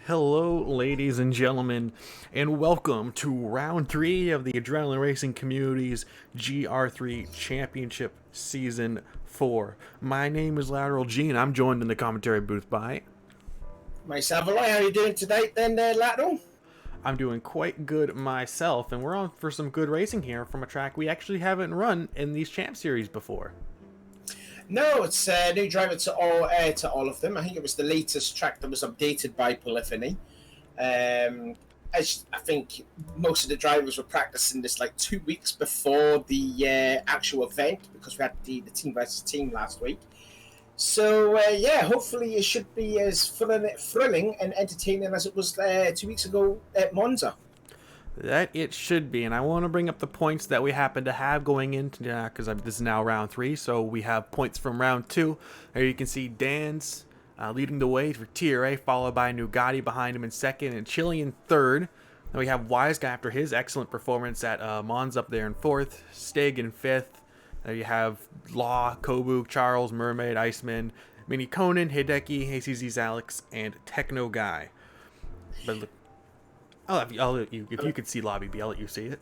Hello, ladies and gentlemen, and welcome to round 3 of the Adrenaline Racing Community's GR3 Championship Season 4. My name is Lateral G, and I'm joined in the commentary booth by... myself. How are you doing today then, Lateral? I'm doing quite good myself, and we're on for some good racing here from a track we actually haven't run in these Champ Series before. No, it's a new driver to all of them. I think it was the latest track that was updated by Polyphony. I think most of the drivers were practicing this like 2 weeks before the actual event, because we had the team versus team last week. So hopefully it should be as thrilling and entertaining as it was 2 weeks ago at Monza. That it should be, and I want to bring up the points that we happen to have going into, because this is now round 3, so we have points from round 2. There you can see Dan's leading the way for TRA, followed by Nugatti behind him in second, and Chili in third. Then we have Wise Guy after his excellent performance at Monza up there in fourth, Stig in fifth. There you have Law, Kobu, Charles, Mermaid, Iceman, Mini Conan, Hideki, ACZ's Alex, and Techno Guy. But look, I'll let you, if you could see Lobby B, I'll let you see it.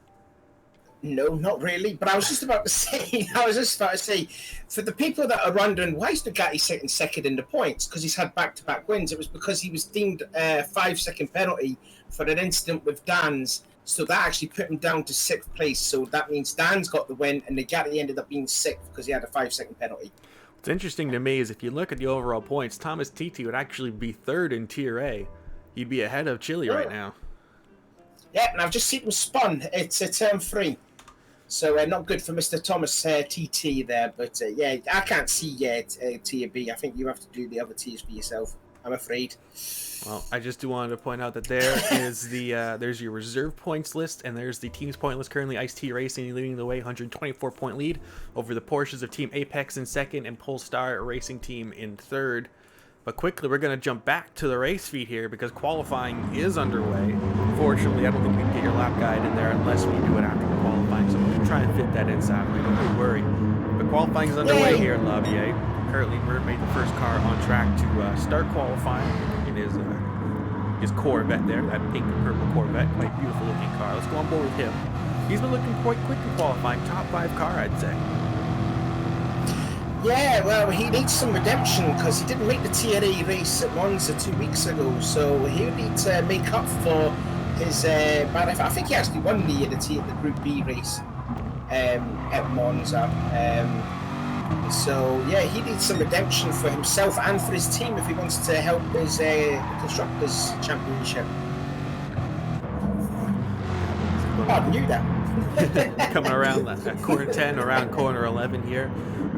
No, not really. But I was just about to say, for the people that are wondering, why is Nugatti sitting second in the points? Because he's had back-to-back wins. It was because he was deemed a 5-second penalty for an incident with Dan's. So that actually put him down to 6th place. So that means Dan's got the win, and Nugatti ended up being 6th because he had a 5-second penalty. What's interesting to me is if you look at the overall points, Thomas TT would actually be 3rd in Tier A. He'd be ahead of Chili right now. Yeah, and I've just seen him spun. It's a turn 3. So not good for Mr. Thomas TT there. But I can't see yet Tier B. I think you have to do the other tiers for yourself, I'm afraid. Well, I just wanted to point out that there is there's your reserve points list, and there's the team's point list. Currently, Ice-T Racing leading the way, 124-point lead over the Porsches of Team Apex in second and Polestar Racing Team in third. But quickly, we're going to jump back to the race feed here because qualifying is underway. Fortunately, I don't think we can get your lap guide in there unless we do it after the qualifying, so we're going to try and fit that inside. Don't worry. But qualifying is underway here in Lobby A. Currently, Mermaid, the first car on track to start qualifying in his Corvette there, that pink and purple Corvette. Quite beautiful looking car. Let's go on board with him. He's been looking quite quick in qualifying. Top 5 car, I'd say. Yeah, well, he needs some redemption because he didn't make the TRA race at Monza 2 weeks ago, so he'll need to make up for his bad effort. I think he actually won the Group B race at Monza. So, yeah, he needs some redemption for himself and for his team if he wants to help his Constructors' Championship. Oh, I knew that. Coming around that corner 10, around corner 11 here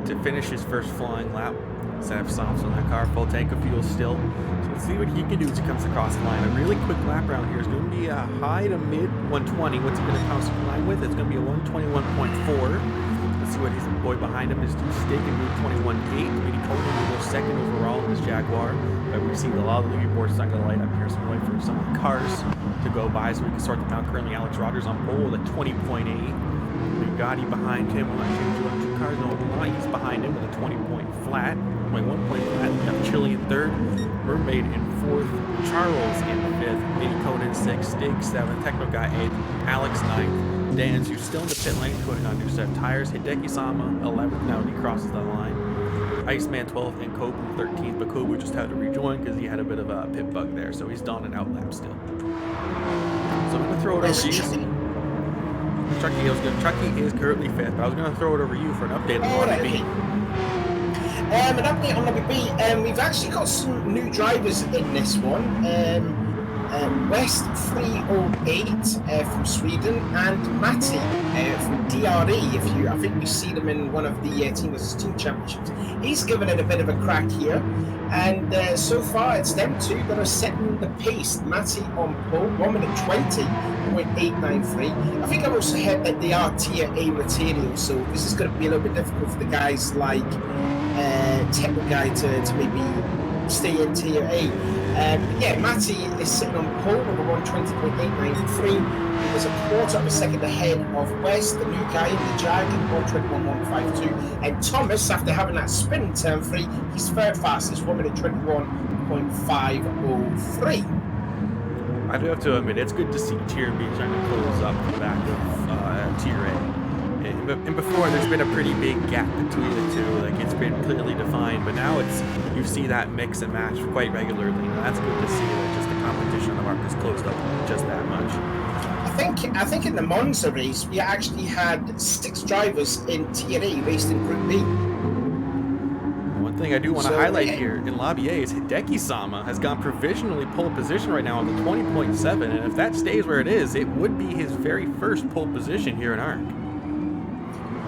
to finish his first flying lap. Set up softs on that car, full tank of fuel still. So let's see what he can do as he comes across the line. A really quick lap round here is going to be a high to mid 120. What's he going to cross the line with? It's going to be a 121.4. Let's see what his boy behind him is to Stig and move 21.8. Maybe Conan will go second overall in this Jaguar. But we've seen a lot of the leaderboards not going to light up here, so we're waiting for some of the cars to go by so we can sort them out. Currently, Alex Rogers on pole at 20.8. Nugatti behind him, 122. cars on the line. He's behind him with a 20-point flat, 21-point flat. We have Chili in third, Mermaid in fourth, Charles in fifth, Vinny Conan in sixth, Stig seventh, Techno Guy eighth, Alex ninth, Dan's who's still in the pit lane, putting on new set of tires, Hideki Sama 11th now when he crosses the line, Iceman 12th, and Kobu 13th, but Kobu just had to rejoin because he had a bit of a pit bug there, so he's on an outlap still. So I'm going to throw it over to you. Chucky is currently fifth, but I was going to throw it over you for an update on Lobby B. An update on Lobby B. We've actually got some new drivers in this one. West 308 from Sweden and Matti from DRE. I think we see them in one of the Team vs Team Championships. He's given it a bit of a crack here, and so far it's them two that are setting the pace. Matti on pole, 1 minute 20.893. I think I've also heard that they are Tier A material, so this is going to be a little bit difficult for the guys like Techno Guy to maybe stay in Tier A. Yeah, Matti is sitting on pole, number 120.893. He was a quarter of a second ahead of West, the new guy in the Jag, 121.152. And Thomas, after having that spin in turn 3, he's third fastest, 1 minute 21.503. I do have to admit, it's good to see Tier B trying to close up the back of Tier A. And before, there's been a pretty big gap between the two. Like, it's been clearly defined, but now you see that mix and match quite regularly. And that's good to see that just the competition on the market is closed up just that much. I think in the Monza race, we actually had 6 drivers in Tier A raced in Group B. One thing I do want to highlight here in Lobby A is Hideki Sama has gone provisionally pole position right now on the 20.7, and if that stays where it is, it would be his very first pole position here in ARC.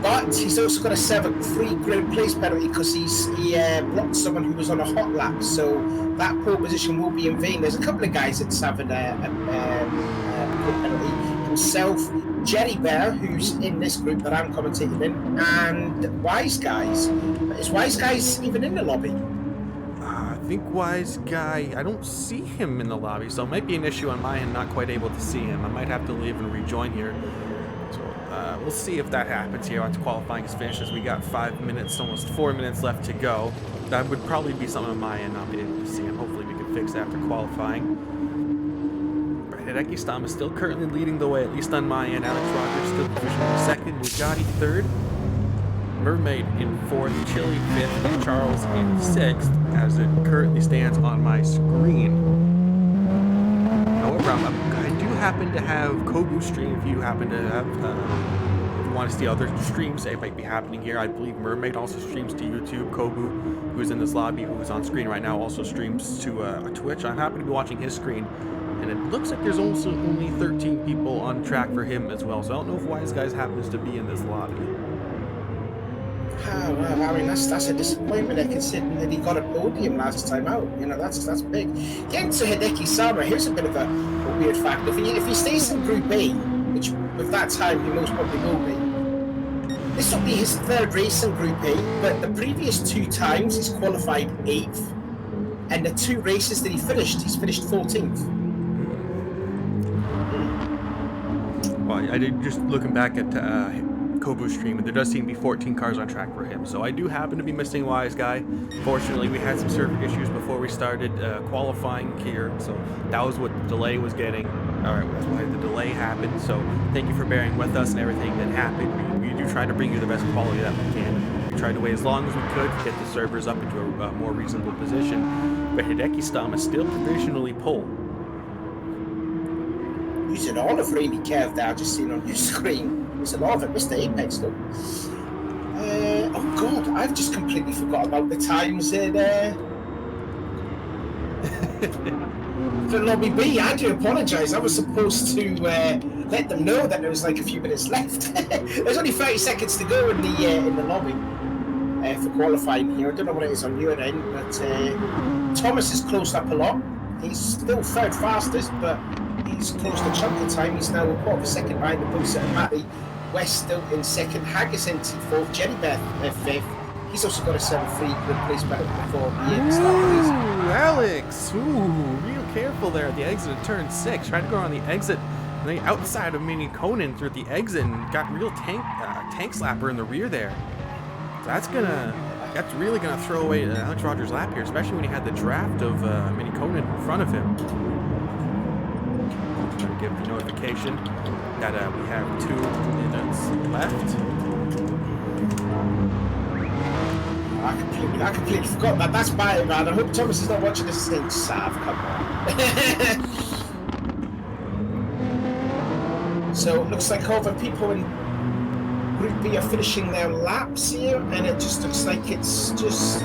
But he's also got a 3 grid place penalty because he blocked someone who was on a hot lap, so that pole position will be in vain. There's a couple of guys that's having a pole penalty. Himself, Jerry Bear, who's in this group that I'm commentating in, and Wise Guys. Is Wise Guys even in the lobby? I think Wise Guy, I don't see him in the lobby, so it might be an issue on my end, not quite able to see him. I might have to leave and rejoin here. So we'll see if that happens here once qualifying is finished, as we got 5 minutes, almost 4 minutes left to go. That would probably be something on my end, not being able to see him. Hopefully we can fix that after qualifying. Hideki Stam is still currently leading the way, at least on my end. Alex Rogers still positioned second, Bugatti third, Mermaid in fourth, Chili fifth, and Charles in sixth, as it currently stands on my screen. However, I do happen to have Kobu stream. If you happen to have want to see other streams that might be happening here, I believe Mermaid also streams to YouTube. Kobu, who's in this lobby, who's on screen right now, also streams to Twitch. I happen to be watching his screen, and it looks like there's also only 13 people on track for him as well. So I don't know if Wise Guys happens to be in this lobby. Oh, well, I mean, that's a disappointment, considering that he got a podium last time out. You know, that's big. Getting to Hideki Sama, here's a bit of a weird fact. If he stays in Group A, which with that time he most probably will be, this will be his 3rd race in Group A, but the previous 2 times he's qualified 8th, and the 2 races that he's finished 14th. Well, I did just looking back at Kobu's stream, and there does seem to be 14 cars on track for him. So I do happen to be missing Wise Guy. Fortunately, we had some server issues before we started qualifying here, so that was what the delay was getting. Alright, that's why the delay happened. So thank you for bearing with us and everything that happened. We do try to bring you the best quality that we can. We tried to wait as long as we could to get the servers up into a more reasonable position. But Hideki Stam is still provisionally pole. Using all of really curved there, just seen on your screen. It's a lot of it, Mr. Apex though. Oh god, I've just completely forgot about the times in for Lobby B. I do apologise. I was supposed to let them know that there was like a few minutes left. There's only 30 seconds to go in the lobby for qualifying here. I don't know what it is on your end, but Thomas is closed up a lot. He's still 3rd fastest, but he's closed a chunk of time. He's now a quarter of a second behind the Pulsar and Matty. West still in 2nd, Haggis in 4th, Jenny Beth 5th. He's also got a 7-3 good place better before the start of the race. Alex! Real careful there at the exit of turn 6. Tried to go around the exit on the outside of Mini Conan through the exit and got real tank slapper in the rear there. That's really gonna throw away Alex Rogers' lap here, especially when he had the draft of Minikonen in front of him. I'm gonna give the notification that we have 2 minutes left. I completely forgot that. That's my bad. I hope Thomas is not watching this thing. Sav, come on. So it looks like all the people in Group B are finishing their laps here, and it just looks like it's just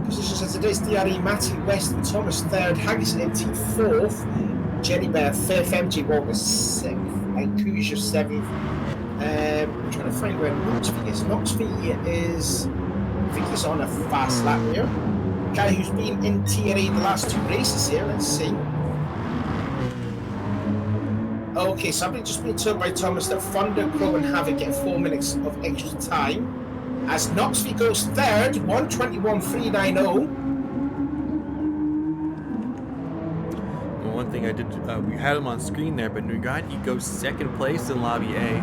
positions as it is. DRE, Matty, West, and Thomas third, Haggis and MT fourth, Jenny Bear fifth, MG Walker sixth, and Kuja seventh. I'm trying to find where Knoxville is. Knoxville is, I think he's on a fast lap here. Guy who's been in Tier A the last 2 races here. Let's see. Okay, so I've just been told by Thomas that Thunder, Crow, and Havoc get 4 minutes of extra time. As Knoxville goes third, 1:21.390. One thing I did, we had him on screen there, but Nugatti goes second place in Lobby A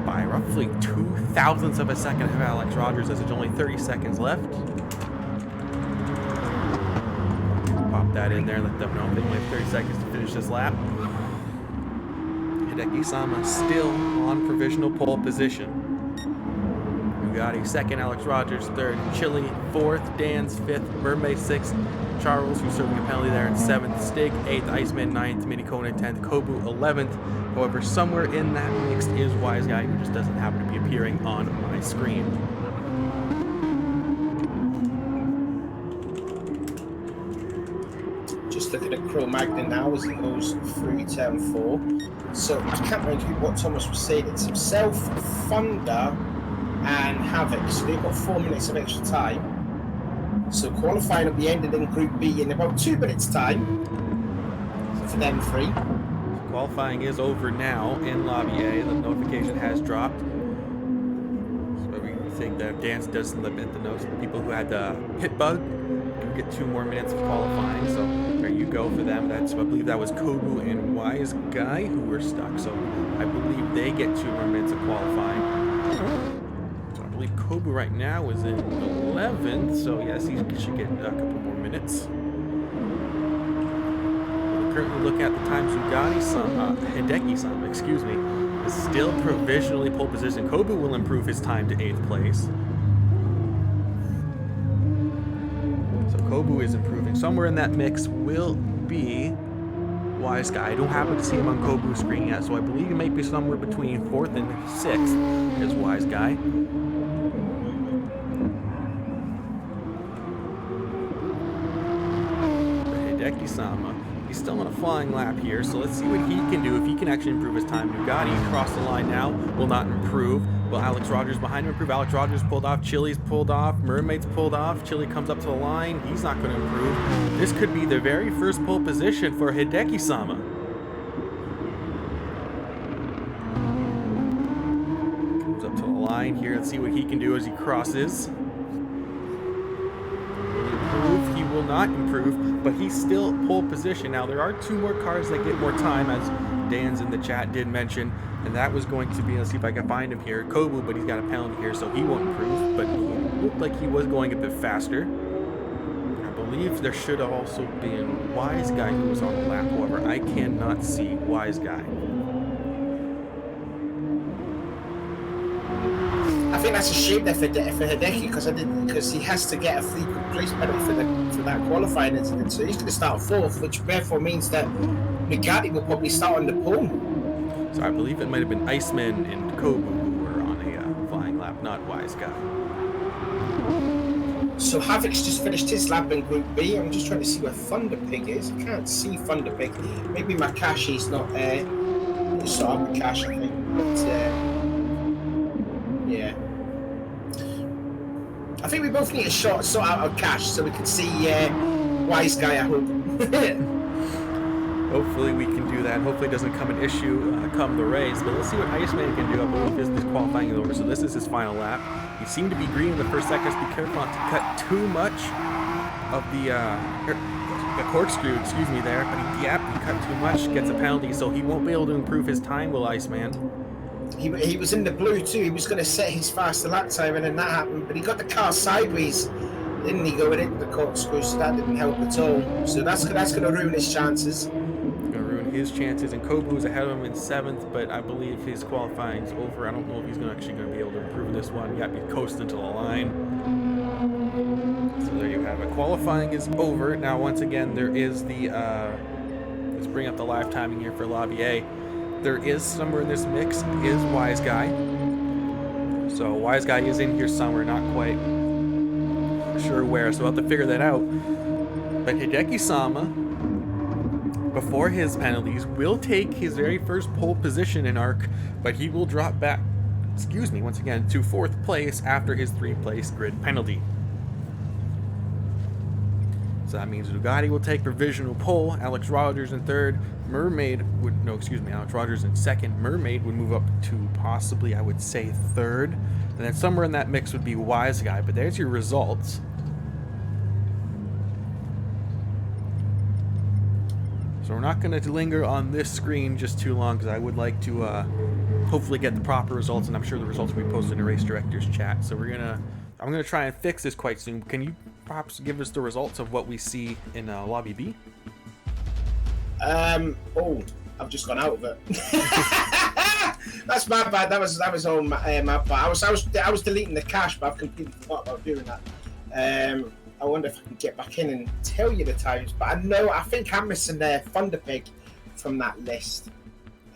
by roughly 0.02 of a second ahead of Alex Rogers, as there's only 30 seconds left. Pop that in there, let them know they only have 30 seconds to finish this lap. Hideki-sama still on provisional pole position. Nugatti second, Alex Rogers third, Chili fourth, Dan's fifth, Mermaid sixth, Charles, who's serving a penalty there, in seventh, Stig eighth, Iceman ninth, Minikonen 10th, Kobu 11th. However, somewhere in that mix is Wise Guy, who just doesn't happen to be appearing on my screen. Just looking at Cro-Magnon now as he goes through turn 4. So I can't remember what Thomas was saying. It's himself, Thunder, and Havoc. So they've got 4 minutes of extra time. So qualifying will be ended in Group B in about 2 minutes' time. So for them 3. Qualifying is over now in Lobby A. The notification has dropped. So we think that if Dance does limit the notes, the people who had the pit bug do get 2 more minutes of qualifying. So there you go for them. I believe that was Kobu and Wise Guy who were stuck. So I believe they get 2 more minutes of qualifying. So I believe Kobu right now is in 11th. So yes, he should get a couple more minutes. Currently looking at the times Hideki-sama, excuse me, is still provisionally pole position. Kobu will improve his time to 8th place. So Kobu is improving. Somewhere in that mix will be Wise Guy. I don't happen to see him on Kobu's screen yet, so I believe he might be somewhere between 4th and 6th is Wise Guy. Hideki-sama. He's still on a flying lap here, so let's see what he can do, if he can actually improve his time. Nugatti across the line now, will not improve. Will Alex Rogers behind him improve? Alex Rogers pulled off, Chili's pulled off, Mermaid's pulled off, Chili comes up to the line, he's not going to improve. This could be the very first pole position for Hideki-sama. Comes up to the line here, let's see what he can do as he crosses. He will not improve, but he's still pole position. Now there are 2 more cars that get more time, as Dan's in the chat did mention, and that was going to be, let's see if I can find him here, Kobu, but he's got a penalty here, so he won't improve, but he looked like he was going a bit faster. I believe there should have also been Wise Guy who was on the lap, however, I cannot see Wise Guy. I think that's a shame there for Hideki, because he has to get a free place penalty for that qualifying incident. So he's going to start 4th, which therefore means that Nugatti will probably start on the pole. So I believe it might have been Iceman and Kobu who were on a flying lap, not Wise Guy. So Havoc's just finished his lap in Group B. I'm just trying to see where Thunder Pig is. I can't see Thunder Pig. Maybe Makashi's not there. It's sort of Makashi, I think. But, yeah. I think we both need a sort out of Cash so we can see Wise Guy, I hope. Hopefully we can do that. Hopefully it doesn't come an issue come the race. But let's see what Iceman can do. I believe this qualifying is over. So this is his final lap. He seemed to be green in the first seconds. Be careful not to cut too much of the corkscrew, excuse me, there. But he cut too much, gets a penalty, so he won't be able to improve his time, will Iceman. He was in the blue too. He was going to set his faster lap time, and then that happened. But he got the car sideways, didn't he, going into the corkscrew? So that didn't help at all. So that's going to ruin his chances. Going to ruin his chances. And Kobu's ahead of him in 7th, but I believe his qualifying's over. I don't know if he's actually going to be able to improve this one. Yep, he's coasting to the line. So there you have it. Qualifying is over. Now, once again, there is the... let's bring up the live timing here for Lobby A. There is somewhere in this mix is Wise Guy. So Wise Guy is in here somewhere, not quite sure where. So we'll have to figure that out. But Hideki Sama, before his penalties, will take his very first pole position in ARC, but he will drop back, once again, to 4th place after his 3-place grid penalty. So that means Bugatti will take provisional pole, Alex Rogers in 3rd, Alex Rogers in 2nd, Mermaid would move up to possibly, I would say, 3rd, and then somewhere in that mix would be Wise Guy, but there's your results. So we're not going to linger on this screen just too long, because I would like to hopefully get the proper results, and I'm sure the results will be posted in the race director's chat. So I'm gonna try and fix this quite soon. Can you perhaps give us the results of what we see in Lobby B? I've just gone out of it. That's my bad. That was all my bad. I was deleting the cache, but I've completely forgot about doing that. I wonder if I can get back in and tell you the times. But I think I'm missing Thunderpig from that list.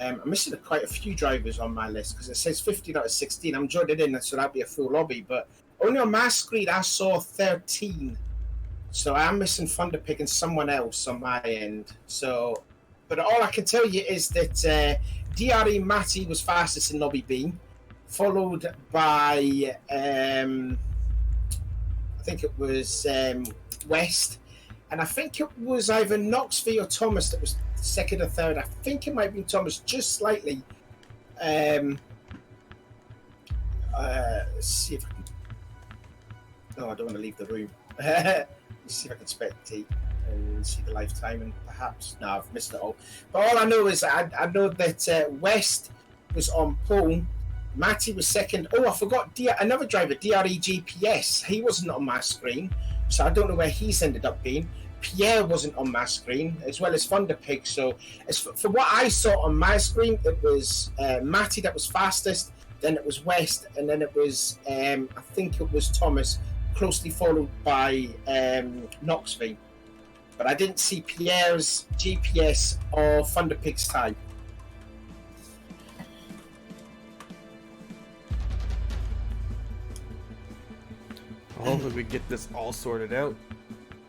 I'm missing quite a few drivers on my list because it says 15 out of 16. I'm joining in, so that'll be a full lobby. But only on my screen I saw 13. So I'm missing Thunderpig and someone else on my end. So, but all I can tell you is that DRE Matty was fastest in Lobby B, followed by I think it was West, and I think it was either Knoxville or Thomas that was second or third. I think it might be Thomas, just slightly. Let's see if I can. No, I don't want to leave the room. Let's see if I can spectate and see the lifetime, and perhaps no, I've missed it all. But all I know is I know that West was on pole. Matty was second. Oh, I forgot another driver, DRE GPS. He wasn't on my screen, so I don't know where he's ended up being. Pierre wasn't on my screen, as well as Thunderpig. So, as for what I saw on my screen, it was Matty that was fastest, then it was West, and then it was, I think it was Thomas, closely followed by Knoxville. But I didn't see Pierre's GPS or Thunderpig's time. Hopefully we get this all sorted out,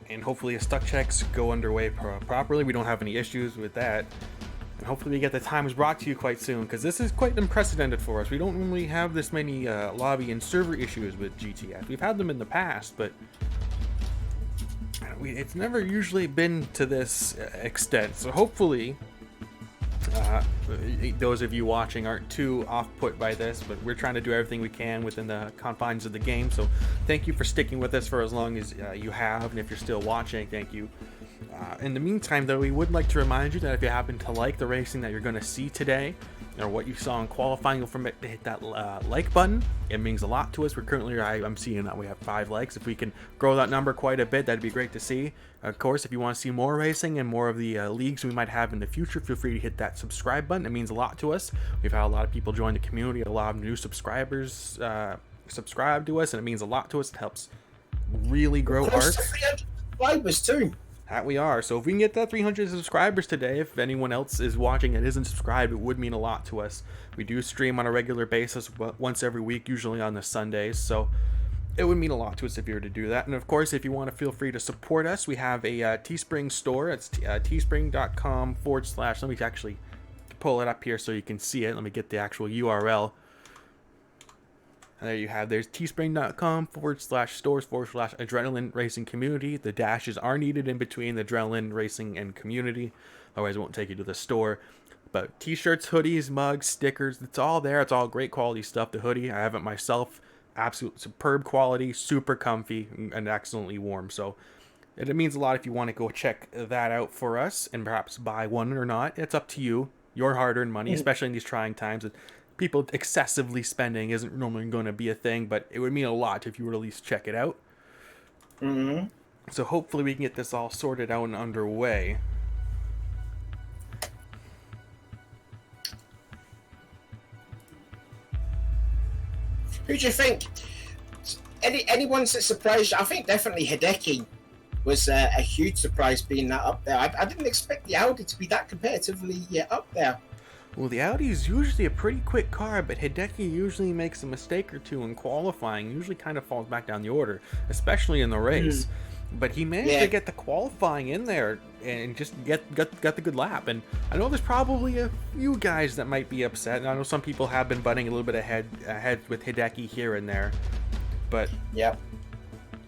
and hopefully the stuck checks go underway properly. We don't have any issues with that, and hopefully we get the times brought to you quite soon, because this is quite unprecedented for us. We don't normally have this many lobby and server issues with GTS. We've had them in the past, but it's never usually been to this extent. So hopefully those of you watching aren't too off-put by this, but we're trying to do everything we can within the confines of the game. So thank you for sticking with us for as long as you have, and if you're still watching, thank you. In the meantime, though, we would like to remind you that if you happen to like the racing that you're going to see today, or what you saw in qualifying, don't forget to hit that like button. It means a lot to us. We're currently, I'm seeing that we have 5 likes. If we can grow that number quite a bit, that'd be great to see. Of course, if you want to see more racing and more of the leagues we might have in the future, feel free to hit that subscribe button. It means a lot to us. We've had a lot of people join the community, a lot of new subscribers subscribe to us, and it means a lot to us. It helps really grow ARC. Subscribers too. That we are. So if we can get that 300 subscribers today, if anyone else is watching and isn't subscribed, it would mean a lot to us. We do stream on a regular basis once every week, usually on the Sundays, so it would mean a lot to us if you were to do that. And of course, if you want to feel free to support us, we have a Teespring store. It's teespring.com/ let me actually pull it up here so you can see it. Let me get the actual URL. And there you have, there's teespring.com / stores / adrenaline racing community. The dashes are needed in between the adrenaline racing and community, otherwise it won't take you to the store. But t-shirts, hoodies, mugs, stickers, it's all there. It's all great quality stuff. The hoodie, I have it myself, absolute superb quality, super comfy, and excellently warm. So it means a lot if you want to go check that out for us and perhaps buy one or not. It's up to you, your hard-earned money, especially in these trying times. people excessively spending isn't normally going to be a thing, but it would mean a lot if you were to at least check it out. Mm-hmm. So hopefully we can get this all sorted out and underway. Who do you think? Anyone that surprised you? I think definitely Hideki was a huge surprise being that up there. I didn't expect the Audi to be that competitively up there. Well, the Audi is usually a pretty quick car, but Hideki usually makes a mistake or two in qualifying. Usually kind of falls back down the order, especially in the race. But he managed to get the qualifying in there and just got the good lap. And I know there's probably a few guys that might be upset. And I know some people have been butting a little bit ahead with Hideki here and there. But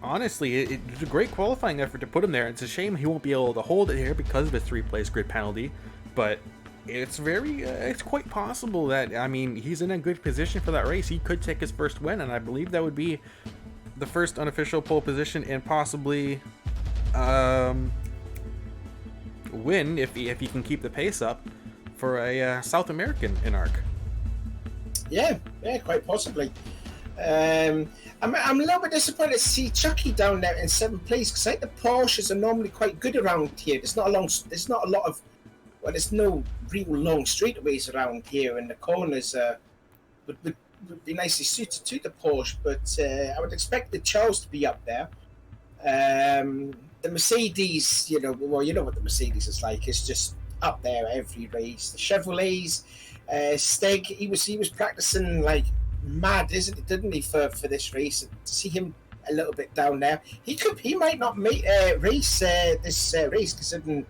honestly, it's a great qualifying effort to put him there. It's a shame he won't be able to hold it here because of his 3-place grid penalty. But it's it's quite possible that, I mean, he's in a good position for that race. He could take his first win, and I believe that would be the first unofficial pole position and possibly win if he can keep the pace up for a South American in ARC. Yeah, quite possibly. I'm a little bit disappointed to see Chucky down there in 7th place, because I think the Porsches are normally quite good around here. There's no real long straightaways around here, and the corners would be nicely suited to the Porsche, but I would expect the Charles to be up there. The Mercedes, you know what the Mercedes is like. It's just up there every race. The Chevrolets, Steg, he was practicing like mad, didn't he, for this race? To see him a little bit down there, he might not make race this race, considering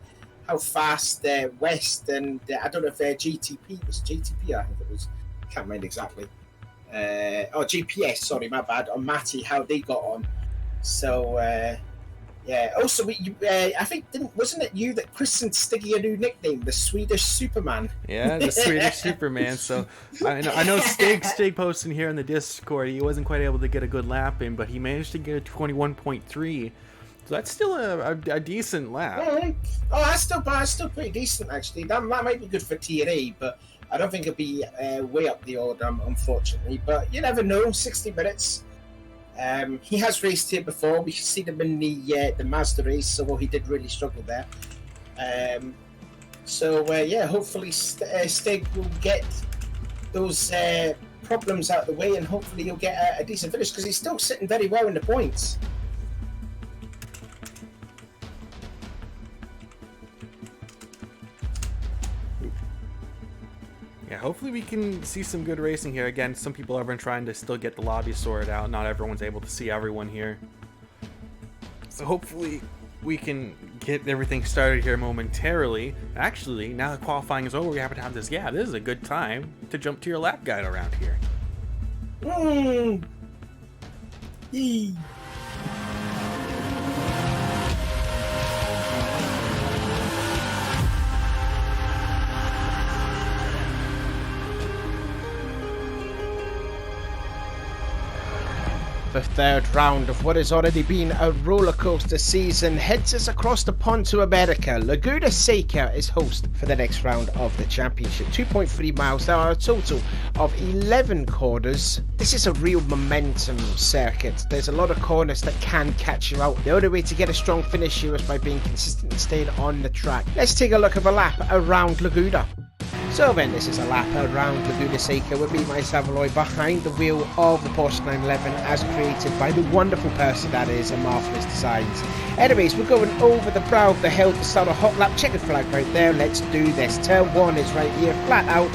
how fast West and I don't know if GTP was GTP. I think it was. Can't remember exactly. GPS. Sorry, my bad. On Matty, how they got on. So Also, I think wasn't it you that christened Stiggy a new nickname, the Swedish Superman? Yeah, the Swedish Superman. So I know Stig posting here in the Discord. He wasn't quite able to get a good lap in, but he managed to get a 21.3. So that's still a decent lap. That's still pretty decent, actually. That might be good for Tier A, but I don't think it'll be way up the order, unfortunately. But you never know. 60 minutes. He has raced here before. We see him in the Mazda race, so he did really struggle there. Hopefully Stig will get those problems out of the way, and hopefully he'll get a decent finish, because he's still sitting very well in the points. Yeah, hopefully we can see some good racing here. Again, some people have been trying to still get the lobby sorted out. Not everyone's able to see everyone here. So hopefully we can get everything started here momentarily. Actually, now that qualifying is over, we happen to have this. Yeah, this is a good time to jump to your lap guide around here. Yee. The third round of what has already been a rollercoaster season heads us across the pond to America. Laguna Seca is host for the next round of the championship. 2.3 miles, there are a total of 11 corners. This is a real momentum circuit. There's a lot of corners that can catch you out. The only way to get a strong finish here is by being consistent and staying on the track. Let's take a look at a lap around Laguna. So then, this is a lap around Laguna Seca with me, my Savoy, behind the wheel of the Porsche 911 as created by the wonderful person that is Marvelous Designs. Anyways, we're going over the brow of the hill to start a hot lap. Check the flag right there, let's do this. Turn 1 is right here, flat out,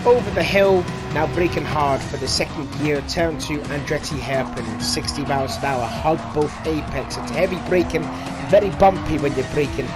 over the hill, now braking hard for the second gear. Turn 2, Andretti hairpin, 60 miles an hour, hug both apex. It's heavy braking, very bumpy when you're braking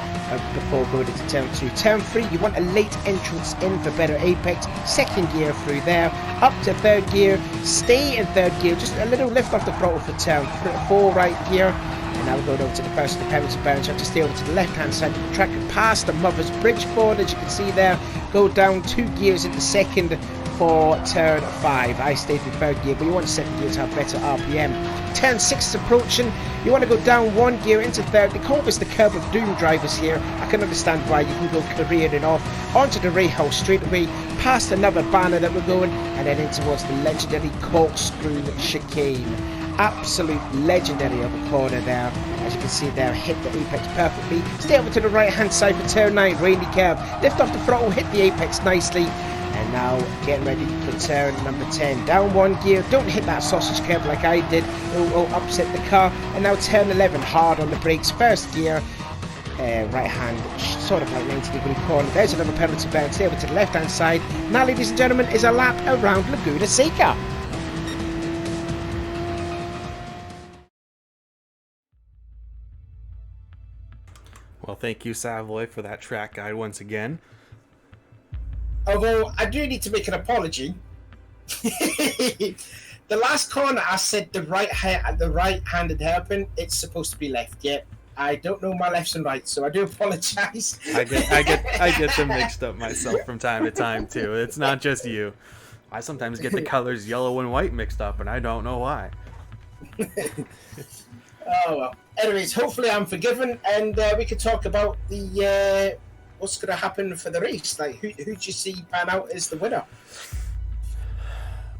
before going into turn 2. Turn 3, you want a late entrance in for better apex. Second gear through there, up to third gear, stay in third gear, just a little lift off the throttle for turn 4 right here. And now we're going over to the personal permits and bounds. You have to stay over to the left hand side of the track past the Mother's Bridge board, as you can see there. Go down 2 gears into second, for turn 5. I stayed in third gear, but you want second gear to have better RPM. Turn 6 is approaching. You want to go down 1 gear into third. They call this the curve of doom drivers here. I can understand why. You can go careering off onto the rail straight away, past another banner that we're going, and then in towards the legendary corkscrew chicane. Absolute legendary of a corner there. As you can see there, hit the apex perfectly. Stay over to the right hand side for turn 9, rainy curve. Lift off the throttle, hit the apex nicely. And now getting ready for turn number 10. Down 1 gear, don't hit that sausage curve like I did. It will upset the car. And now turn 11, hard on the brakes. First gear, right hand, sort of like 90-degree corner. There's another penalty bound. Stay over to the left hand side. Now, ladies and gentlemen, is a lap around Laguna Seca. Well, thank you, Savoy, for that track guide once again. Although, I do need to make an apology. The last corner, I said the right-handed hairpin, it's supposed to be left. Yeah, I don't know my lefts and rights, so I do apologize. I get them mixed up myself from time to time, too. It's not just you. I sometimes get the colors yellow and white mixed up, and I don't know why. Oh, well. Anyways, hopefully I'm forgiven, and we can talk about the what's going to happen for the race. Like, who do you see pan out as the winner?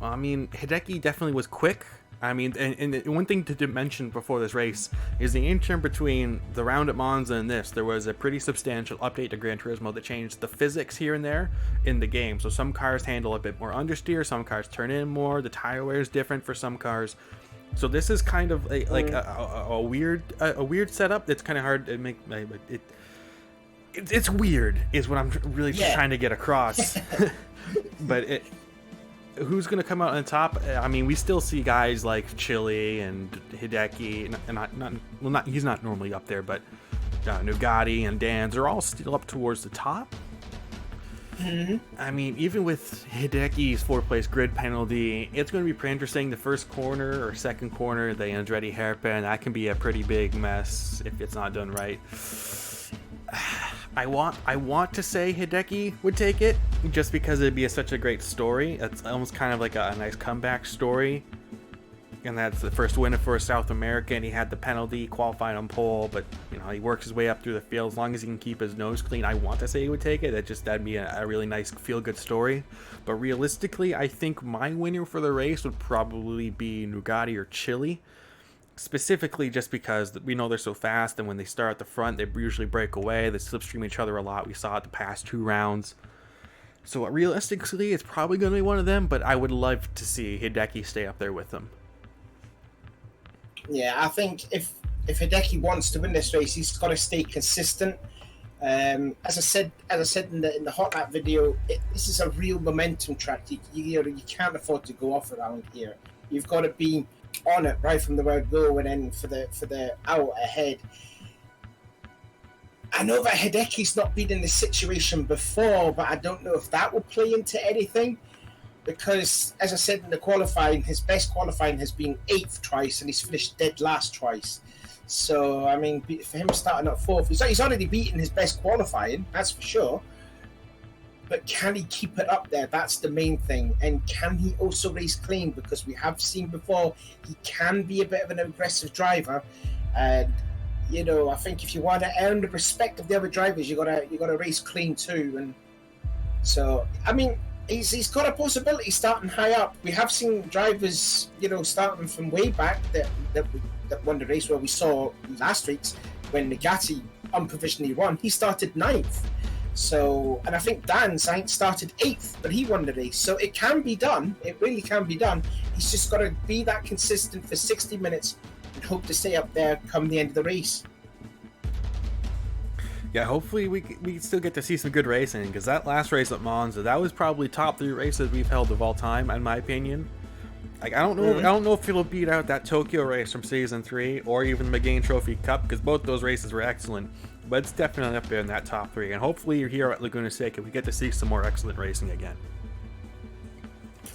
Well, I mean, Hideki definitely was quick. I mean, and one thing to mention before this race is the interim between the round at Monza and this. There was a pretty substantial update to Gran Turismo that changed the physics here and there in the game. So some cars handle a bit more understeer, some cars turn in more, the tire wear is different for some cars. So this is kind of a weird setup. It's kind of hard to make. It's weird, is what I'm really trying to get across. But who's going to come out on top? I mean, we still see guys like Chili and Hideki, and he's not normally up there, but Nugatti and Dan's are all still up towards the top. Mm-hmm. I mean, even with Hideki's 4th place grid penalty, it's going to be pretty interesting. The first corner or second corner, the Andretti hairpin, that can be a pretty big mess if it's not done right. I want to say Hideki would take it, just because it'd be such a great story. It's almost kind of like a nice comeback story. And that's the first winner for South America, and he had the penalty, qualifying on pole, but he works his way up through the field. As long as he can keep his nose clean, I want to say he would take it. That'd be a really nice feel-good story. But realistically, I think my winner for the race would probably be Nugatti or Chili. Specifically just because we know they're so fast, and when they start at the front, they usually break away. They slipstream each other a lot. We saw it the past 2 rounds. So realistically, it's probably going to be one of them, but I would love to see Hideki stay up there with them. Yeah, I think if Hideki wants to win this race, he's got to stay consistent. As I said in the hot lap video, this is a real momentum track. You can't afford to go off around here. You've got to be on it right from the word go, and then for the out ahead. I know that Hideki's not been in this situation before, but I don't know if that will play into anything. Because, as I said in the qualifying, his best qualifying has been 8th twice, and he's finished dead last twice. So, I mean, for him starting at 4th, he's already beaten his best qualifying, that's for sure. But can he keep it up there? That's the main thing. And can he also race clean? Because we have seen before, he can be a bit of an aggressive driver. And, I think if you want to earn the respect of the other drivers, you gotta race clean too. And so, I mean, he's got a possibility starting high up. We have seen drivers, starting from way back that won the race, where we saw last week's when Nugatti unprovisionally won. He started 9th. So, and I think Dan Sainz started 8th, but he won the race. So it can be done. It really can be done. He's just got to be that consistent for 60 minutes and hope to stay up there come the end of the race. Yeah, hopefully we still get to see some good racing, because that last race at Monza, that was probably top 3 races we've held of all time, in my opinion. Like, I don't know if it'll beat out that Tokyo race from season 3 or even the McGain Trophy Cup, because both those races were excellent. But it's definitely up there in that top 3, and hopefully you're here at Laguna Seca, we get to see some more excellent racing again.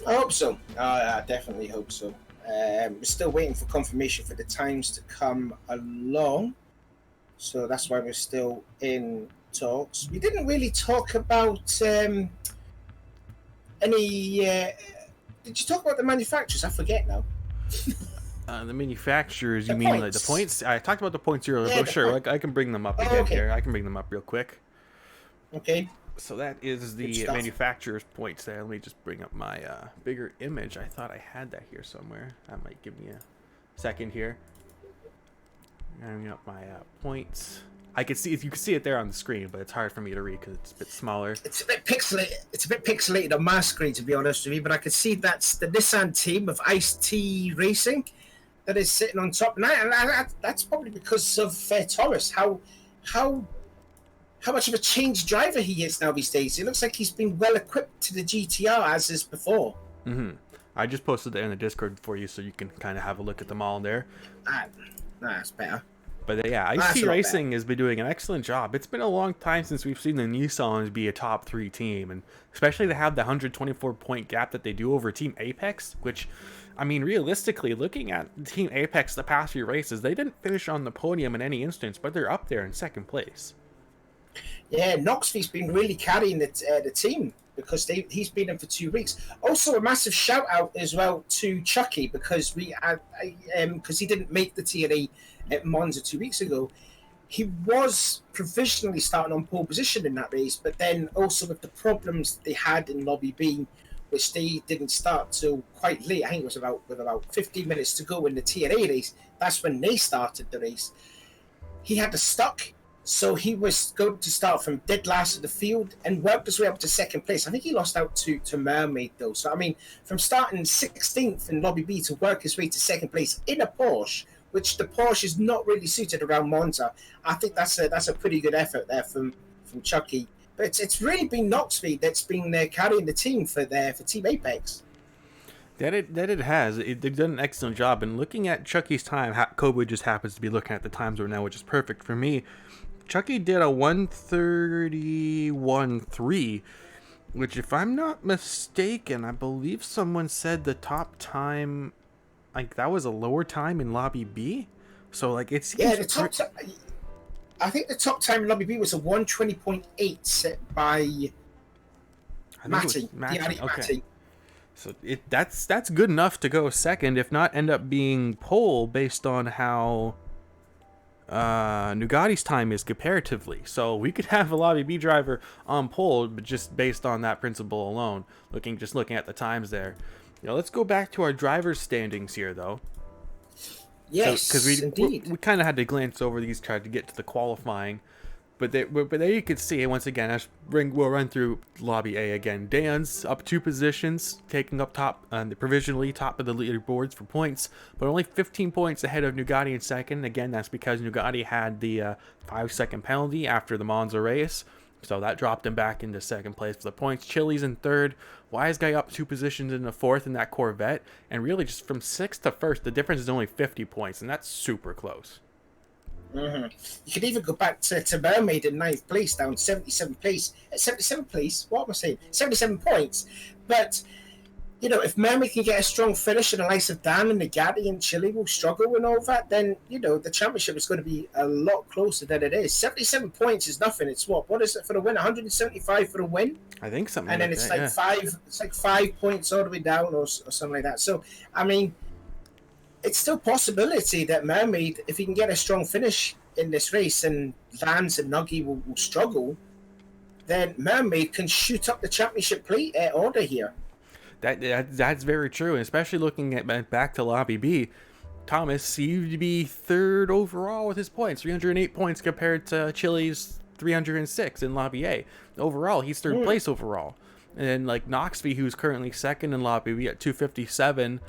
I hope so. I definitely hope so. We're still waiting for confirmation for the times to come along. So that's why we're still in talks. We didn't really talk about any? Did you talk about the manufacturers? I forget now. The manufacturers, you The mean like points. the points? I talked about the points earlier, Yeah, but the sure, point. I can bring them up Oh, again okay. here. I can bring them up real quick. Okay. So that is Good the stuff. manufacturer's points there. Let me just bring up my bigger image. I thought I had that here somewhere. That might give me a second here. Bringing up my points. I can see you can see it there on the screen, but it's hard for me to read because it's a bit smaller. It's a bit pixelated. It's a bit pixelated on my screen, to be honest with you. But I can see that's the Nissan team of Ice-T Racing that is sitting on top. And that's probably because of Torres. How much of a changed driver he is now these days. It looks like he's been well equipped to the GTR as is before. I just posted it in the Discord for you, so you can kind of have a look at them all there. That's better. But yeah, Ice-T Racing has been doing an excellent job. It's been a long time since we've seen the Nissans be a top 3 team, and especially to have the 124-point gap that they do over Team Apex, which, I mean, realistically, looking at Team Apex the past few races, they didn't finish on the podium in any instance, but they're up there in second place. Yeah, Knoxville's been really carrying the team because he's been in for 2 weeks. Also, a massive shout out as well to Chucky because because he didn't make the TNA at Monza 2 weeks ago. He was provisionally starting on pole position in that race, but then also with the problems they had in Lobby B, which they didn't start till quite late. I think it was about 15 minutes to go in the TNA race. That's when they started the race. He had to stuck. So he was going to start from dead last of the field and worked his way up to second place. I think he lost out to Mermaid, though. So, I mean, from starting 16th in Lobby B to work his way to second place in a Porsche, which the Porsche is not really suited around Monza, I think that's a pretty good effort there from Chucky. But it's really been Knoxville that's been carrying the team for Team Apex. That it has. They've done an excellent job. And looking at Chucky's time, Kobe just happens to be looking at the times right now, which is perfect for me. Chucky did a 1:31.3, which, if I'm not mistaken, I believe someone said the top time, like, that was a lower time in Lobby B. So, like, it's... Yeah, the top I think the top time in Lobby B was a 1:20.8 set by Matty. Okay. Matty. So that's good enough to go second, if not end up being pole based on how Nugatti's time is comparatively. So we could have a Lobby B driver on pole, but just based on that principle alone, looking at the times there. Let's go back to our driver's standings here, though. Yes, because indeed. We kind of had to glance over these, tried to get to the qualifying. But there you can see, once again, we'll run through Lobby A again. Dan's up 2 positions, taking up top, the provisionally top of the leaderboards for points, but only 15 points ahead of Nugatti in second. Again, that's because Nugatti had the 5-second penalty after the Monza race, so that dropped him back into second place for the points. Chili's in third. Wise Guy up 2 positions in the fourth in that Corvette, and really just from 6th to 1st, the difference is only 50 points, and that's super close. Mm-hmm. You could even go back to Mermaid in 9th place, down 77 place. 77 place? What am I saying? 77 points. But, if Mermaid can get a strong finish and the likes of Dan and Nugatti and Chile will struggle and all that, then, the championship is going to be a lot closer than it is. 77 points is nothing. It's what is it for the win? 175 for the win? I think something and then like it's that, like 5. It's like 5 points all the way down or something like that. So, I mean, it's still a possibility that Mermaid, if he can get a strong finish in this race and Lance and Nuggy will struggle, then Mermaid can shoot up the championship order here. That's very true, and especially looking at back to Lobby B, Thomas seemed to be 3rd overall with his points, 308 points compared to Chile's 306 in Lobby A. Overall, he's 3rd place overall. And then, like, Knoxville, who's currently 2nd in Lobby B at 257,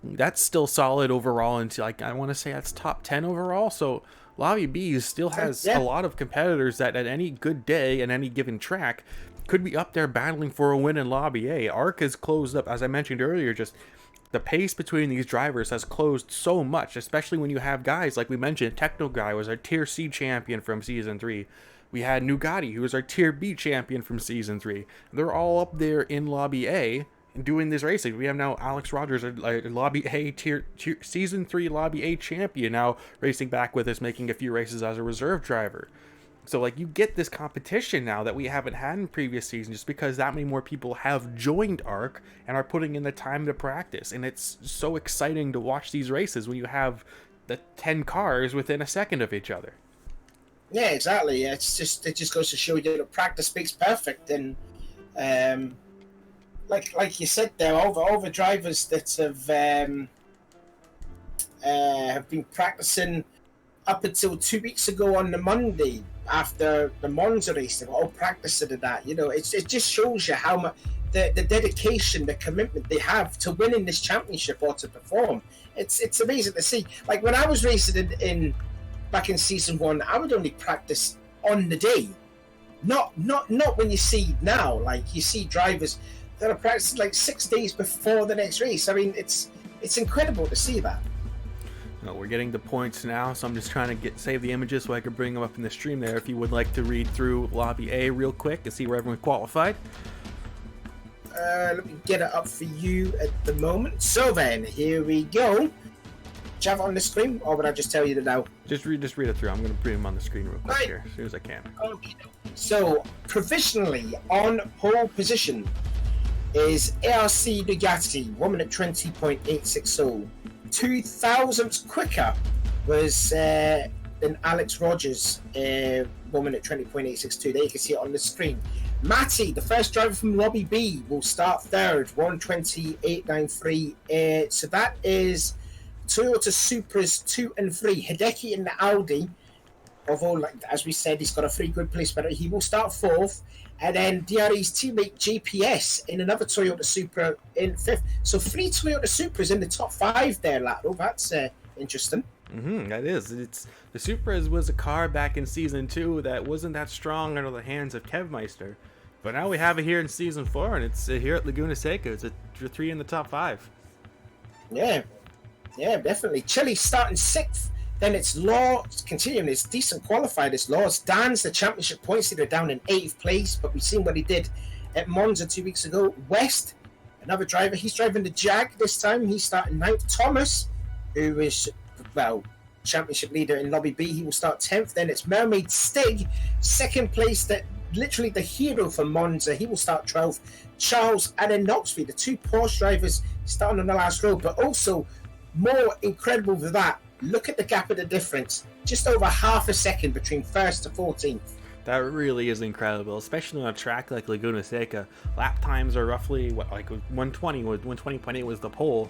that's still solid overall, and like I want to say that's top 10 overall. So Lobby B still has a lot of competitors that at any good day and any given track could be up there battling for a win in Lobby A. ARC has closed up, as I mentioned earlier, just the pace between these drivers has closed so much, especially when you have guys like we mentioned. Techno Guy was our Tier C champion from Season 3. We had Nugatti, who was our Tier B champion from Season 3. They're all up there in Lobby A doing this racing. We have now Alex Rogers, a Lobby A tier Season 3 Lobby A champion, now racing back with us, making a few races as a reserve driver. So, like, you get this competition now that we haven't had in previous seasons just because that many more people have joined ARC and are putting in the time to practice. And it's so exciting to watch these races when you have the 10 cars within a second of each other. Yeah, exactly. It just goes to show you that practice makes perfect. And like you said there, all the drivers that have been practicing up until 2 weeks ago on the Monday after the Monza race, they were all practicing to that. You know, it just shows you how much the dedication, the commitment they have to winning this championship or to perform. It's amazing to see. Like when I was racing in back in season 1, I would only practice on the day, not when you see now. Like you see drivers that are practicing like 6 days before the next race. I mean, it's incredible to see that. No, we're getting the points now, so I'm just trying to save the images so I can bring them up in the stream there. If you would like to read through Lobby A real quick and see where everyone qualified. Let me get it up for you at the moment. So then, here we go. Do you have it on the screen, or would I just tell you that now? Just read it through. I'm going to bring them on the screen real quick here, as soon as I can. Okay. So, provisionally on pole position is ARC Bugatti, 1 minute 20.860. 2,000ths quicker was than Alex Rogers, 1 minute 20.862. There you can see it on the screen. Matty, the first driver from Lobby B, will start third, 1:28.93. So that is Toyota Supras 2 and 3. Hideki in the Audi, although, like as we said, he's got a 3 good place better. He will start fourth. And then DRE's teammate JPS in another Toyota Supra in fifth. So 3 Toyota Supras in the top 5 there, Lato. That's interesting. That is. The Supras was a car back in season 2 that wasn't that strong under the hands of Kevmeister. But now we have it here in season 4, and it's here at Laguna Seca. It's a 3 in the top 5. Yeah, definitely. Chile starting 6th. Then it's Law continuing his decent qualified. It's Laws. Dan's the championship points leader down in 8th place, but we've seen what he did at Monza 2 weeks ago. West, another driver, he's driving the Jag this time. He's starting 9th. Thomas, who is, well, championship leader in Lobby B, he will start 10th. Then it's Mermaid Stig, 2nd place, that literally the hero for Monza. He will start 12th. Charles and then Knoxville, the 2 Porsche drivers starting on the last row, but also more incredible than that. Look at the gap of the difference. Just over half a second between 1st to 14th. That really is incredible, especially on a track like Laguna Seca. Lap times are roughly, 120, 120.8 was the pole.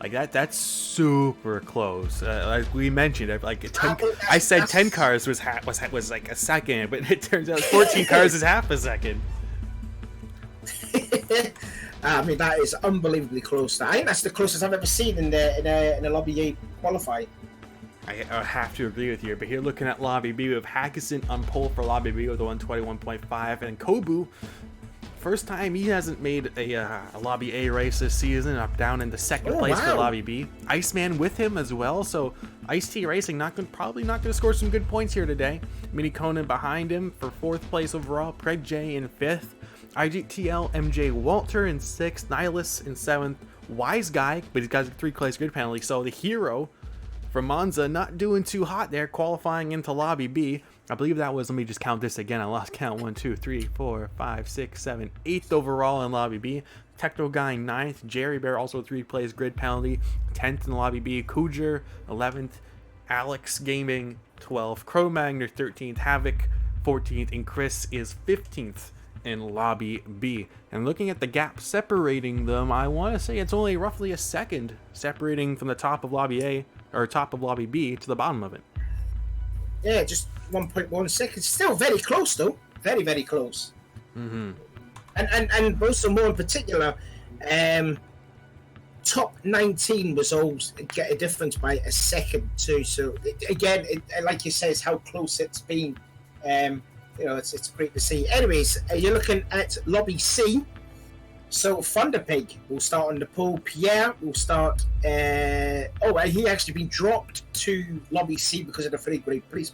Like that's super close. Like we mentioned, like 10, I said 10 cars was like a second, but it turns out 14 cars is half a second. I mean, that is unbelievably close. I think that's the closest I've ever seen in a Lobby A qualify. I have to agree with you, but here looking at Lobby B, we have Hackison on pole for Lobby B with a 121.5, and Kobu, first time he hasn't made a Lobby A race this season, up down in the 2nd place for Lobby B. Iceman with him as well, so Ice-T Racing probably not going to score some good points here today. Mini Conan behind him for 4th place overall, Craig J in 5th. IGTL MJ Walter in 6th, Nihilus in 7th, Wise Guy, but he's got a 3 place grid penalty, so the hero from Monza not doing too hot there, qualifying into Lobby B. I believe that was, let me just count this again, I lost count, 1, 2, 3, 4, 5, 6, 7, 8th overall in Lobby B. Techno Guy 9th, Jerry Bear also 3 plays grid penalty, 10th in Lobby B. Kujer 11th, Alex Gaming 12th, Cro-Magner 13th, Havoc 14th, and Chris is 15th in Lobby B. And looking at the gap separating them, I want to say it's only roughly a second separating from the top of Lobby A, or top of Lobby B, to the bottom of it. Yeah, just 1.1 seconds. Still very close, though. Very, very close. Mm-hmm. And also more in particular, top 19 was always get a difference by a second too. So again, like you say, it's how close it's been. It's great to see. Anyways, you're looking at Lobby C. So Thunderpig will start on the pole. Pierre will start. He actually been dropped to Lobby C because of the free grid place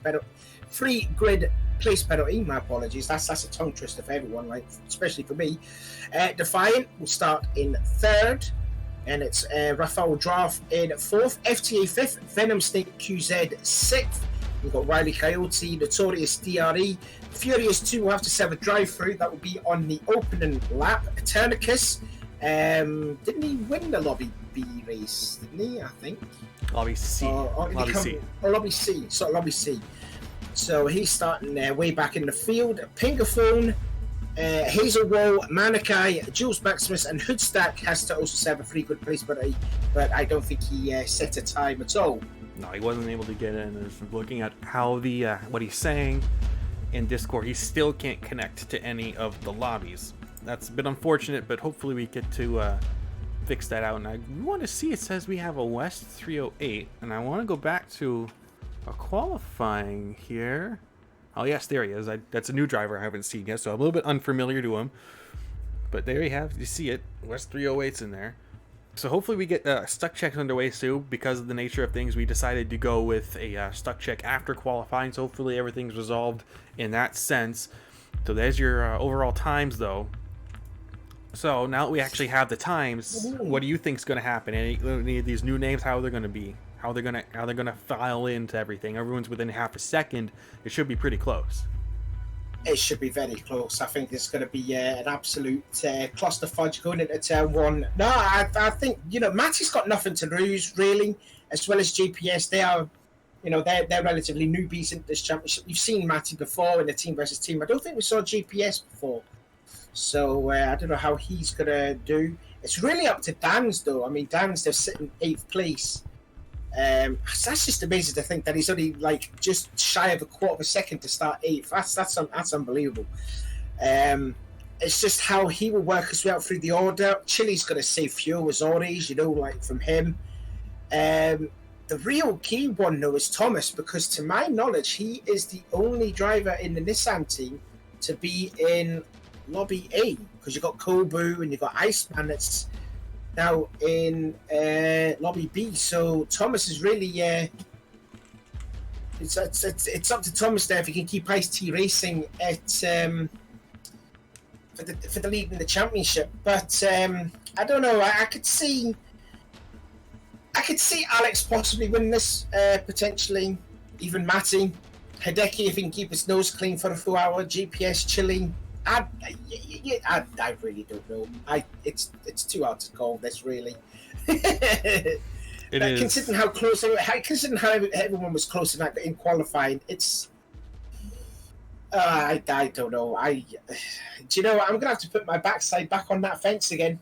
penalty. My apologies. That's a tongue twister for everyone, right? Especially for me. Defiant will start in 3rd, and it's Rafael Draft in 4th. FTA 5th. Venom Snake QZ 6th. We've got Wiley Coyote, Notorious DRE. Furious 2 will have to serve a drive-through. That will be on the opening lap. Eternicus, didn't he win the Lobby B race? Didn't he, I think? Lobby C. Lobby C. Oh, Lobby C. So Lobby C. So he's starting way back in the field. Pingaphone, Hazelwall, Manakai, Jules Maximus, and Hoodstack has to also serve a free good place, but I don't think he set a time at all. No, he wasn't able to get in. Looking at how the what he's saying in Discord, he still can't connect to any of the lobbies. That's a bit unfortunate, but hopefully we get to fix that out. And I want to see, it says we have a West 308, and I want to go back to a qualifying here. Oh yes, there he is. That's a new driver I haven't seen yet, so I'm a little bit unfamiliar to him. But there you have, you see it. West 308's in there. So hopefully we get stuck checks underway soon. Because of the nature of things, we decided to go with a stuck check after qualifying. So hopefully everything's resolved in that sense. So there's your overall times, though. So now that we actually have the times, what do you think is going to happen? Any of these new names, how they're going to be? How they're going to file into everything? Everyone's within half a second. It should be pretty close. It should be very close. I think it's going to be an absolute cluster fudge going into turn one. No, I think, Matty's got nothing to lose, really, as well as GPS. They are, they're relatively newbies in this championship. We've seen Matty before in the team versus team. I don't think we saw GPS before. So I don't know how he's going to do. It's really up to Dan's, though. I mean, Dan's, they're sitting 8th place. That's just amazing to think that he's only just shy of a quarter of a second to start 8th. That's unbelievable. It's just how he will work his way out through the order. Chili's going to save fuel as always, from him. The real key one though is Thomas, because to my knowledge he is the only driver in the Nissan team to be in Lobby A, because you've got Kobu and you've got Iceman that's now in Lobby B. So Thomas is really it's up to Thomas there if he can keep Ice-T racing at for the lead in the championship. But I don't know. I could see Alex possibly win this, potentially even Matty. Hideki if he can keep his nose clean for a full hour. GPS Chili. I really don't know. It's too hard to call this, really. It is. Considering how close, considering how everyone was close in qualifying, it's. I don't know. Do you know what? I'm gonna have to put my backside back on that fence again.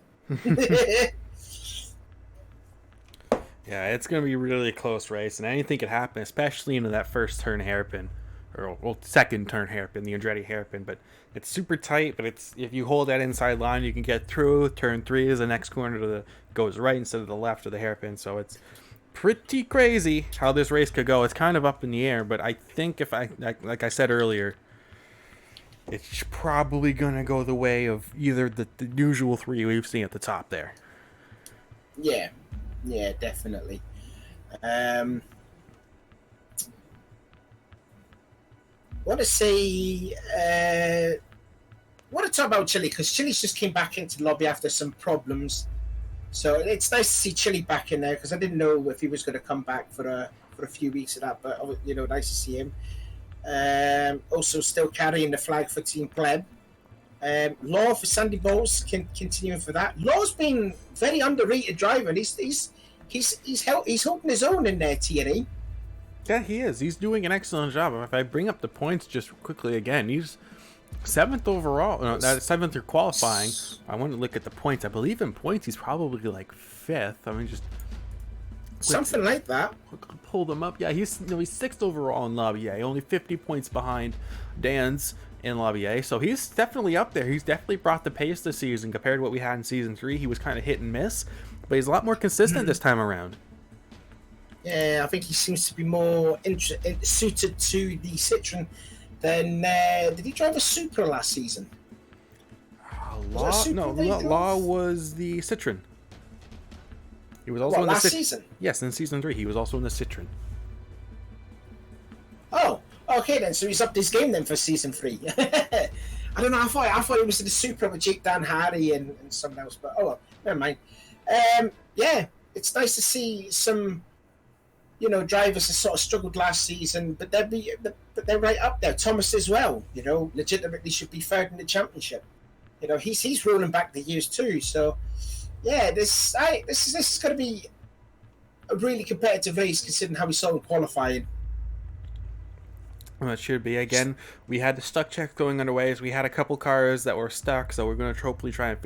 Yeah, it's gonna be a really close race, and anything could happen, especially into that first turn hairpin. Or second turn hairpin, the Andretti hairpin, but it's super tight. But if you hold that inside line, you can get through. Turn 3 is the next corner goes right instead of the left of the hairpin. So it's pretty crazy how this race could go. It's kind of up in the air, but I think like I said earlier, it's probably gonna go the way of either the usual 3 we've seen at the top there. Yeah, definitely. Want to say, want to talk about Chili, because Chili's just came back into the lobby after some problems. So it's nice to see Chili back in there, because I didn't know if he was going to come back for a few weeks of that, but nice to see him. Also still carrying the flag for Team Pleb. Law for Sandy Bowles, continuing for that. Law's been very underrated driver, and he's holding his own in there, TNA. Yeah, he is. He's doing an excellent job. If I bring up the points just quickly again, he's 7th overall. No, that's 7th through qualifying. I want to look at the points. I believe in points he's probably 5th. I mean, just something like that. Pull them up. Yeah, he's 6th overall in Lobby A, only 50 points behind Dan's in Lobby A. So he's definitely up there. He's definitely brought the pace this season compared to what we had in Season 3. He was kind of hit and miss, but he's a lot more consistent this time around. Yeah, I think he seems to be more suited to the Citroen than... did he drive a Supra last season? Law was the Citroen. He was also in last season? Yes, in Season 3. He was also in the Citroen. Oh, okay then. So he's upped his game then for Season 3. I don't know. I thought he was in the Supra with Jake Dan Hardy and someone else, but oh well, never mind. Yeah, it's nice to see some drivers have sort of struggled last season, but they're right up there. Thomas as well, legitimately should be third in the championship. He's rolling back the years too. So yeah, this is going to be a really competitive race considering how we saw in qualifying. Well, it should be. Again, we had the stuck check going underway, as we had a couple cars that were stuck, so we're going to hopefully try and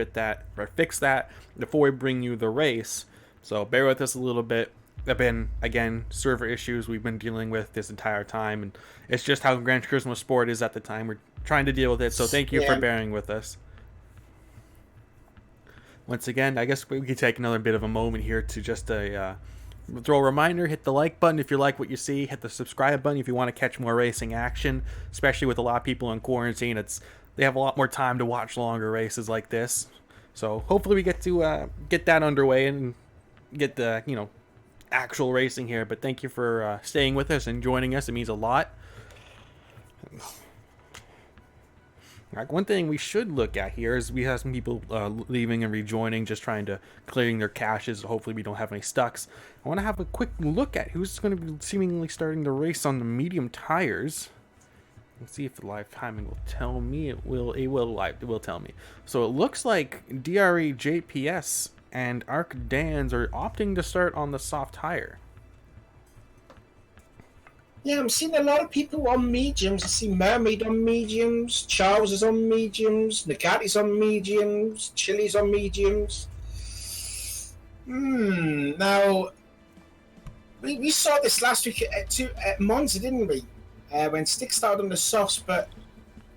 fix that before we bring you the race. So bear with us a little bit. There have been, again, server issues we've been dealing with this entire time, and it's just how Gran Turismo Sport is at the time. We're trying to deal with it, so thank you for bearing with us. Once again, I guess we could take another bit of a moment here to just throw a reminder, hit the like button if you like what you see, hit the subscribe button if you want to catch more racing action, especially with a lot of people in quarantine. They have a lot more time to watch longer races like this. So hopefully we get to get that underway and get the, actual racing here. But thank you for staying with us and joining us. It means a lot. Like, one thing we should look at here is we have some people leaving and rejoining, just trying to clearing their caches. Hopefully we don't have any stucks. I want to have a quick look at who's going to be seemingly starting the race on the medium tires. Let's see if the live timing will tell me. It will tell me. So it looks like DRE JPS and Arc Dans are opting to start on the soft tire. Yeah, I'm seeing a lot of people on mediums. I see Mermaid on mediums, Charles is on mediums, Nagati's on mediums, Chili's on mediums. Now, we saw this last week at Monza, didn't we? When Stick started on the softs, but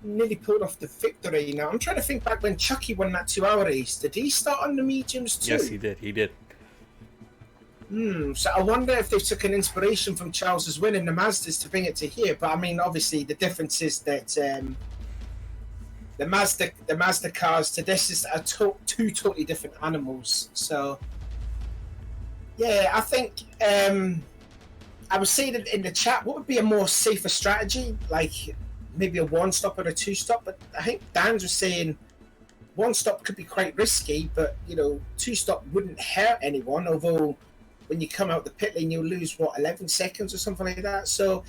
nearly pulled off the victory. Now, I'm trying to think back when Chucky won that 2-hour race. Did he start on the mediums too? Yes, he did. So I wonder if they took an inspiration from Charles's win in the Mazdas to bring it to here. But I mean, obviously, the difference is that the Mazda cars to this is two totally different animals. So yeah, I think I was saying in the chat, what would be a more safer strategy? Like maybe a one-stop or a two-stop. But I think Dan was saying one-stop could be quite risky, but two-stop wouldn't hurt anyone. Although when you come out the pit lane, you'll lose 11 seconds or something like that. So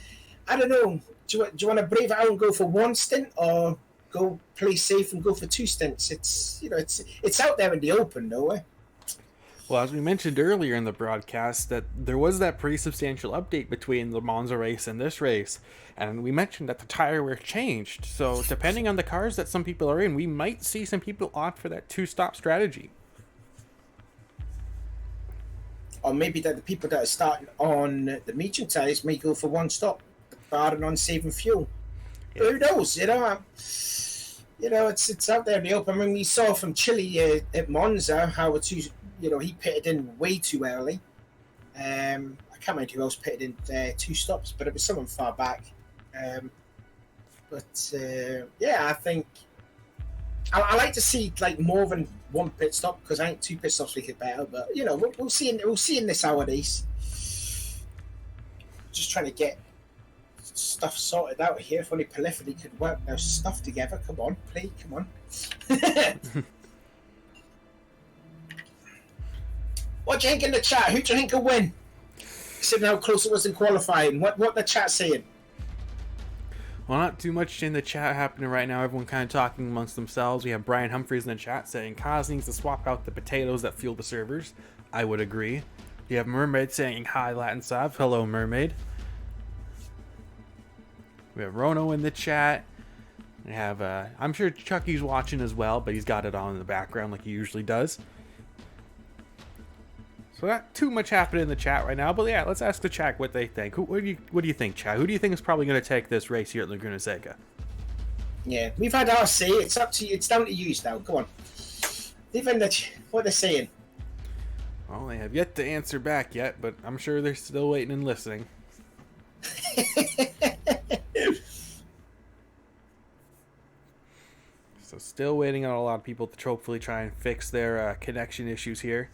I don't know. Do you want to brave it out and go for one stint, or go play safe and go for two stints? It's out there in the open, though. Well, as we mentioned earlier in the broadcast, that there was that pretty substantial update between the Monza race and this race, and we mentioned that the tire wear changed. So depending on the cars that some people are in, we might see some people opt for that two-stop strategy. Or maybe that the people that are starting on the medium tires may go for one stop, barring on saving fuel. Yeah. Who knows? It's out there in the open. I mean, we saw from Chile at Monza how he pitted in way too early. I can't remember who else pitted in two stops, but it was someone far back. I think I like to see like more than one pit stop, because I think two pit stops make it better. But we'll see in this hour race. Just trying to get stuff sorted out here. If only Polyphony could work their stuff together. Come on, please, come on. What do you think in the chat? Who do you think will win? Considering how close it was in qualifying, what the chat saying? Well, not too much in the chat happening right now. Everyone kind of talking amongst themselves. We have Brian Humphreys in the chat saying Kaz needs to swap out the potatoes that fuel the servers. I would agree. You have Mermaid saying hi, Latin Sav. Hello, Mermaid. We have Rono in the chat. We have, I'm sure Chucky's watching as well, but he's got it on in the background like he usually does. So not too much happening in the chat right now, but yeah, let's ask the chat what they think. What do you think, chat? Who do you think is probably going to take this race here at Laguna Seca? Yeah, we've had our say. It's up to you. It's down to you now. Go on. Even what they're saying. Well, they have yet to answer back yet, but I'm sure they're still waiting and listening. So still waiting on a lot of people to hopefully try and fix their connection issues here.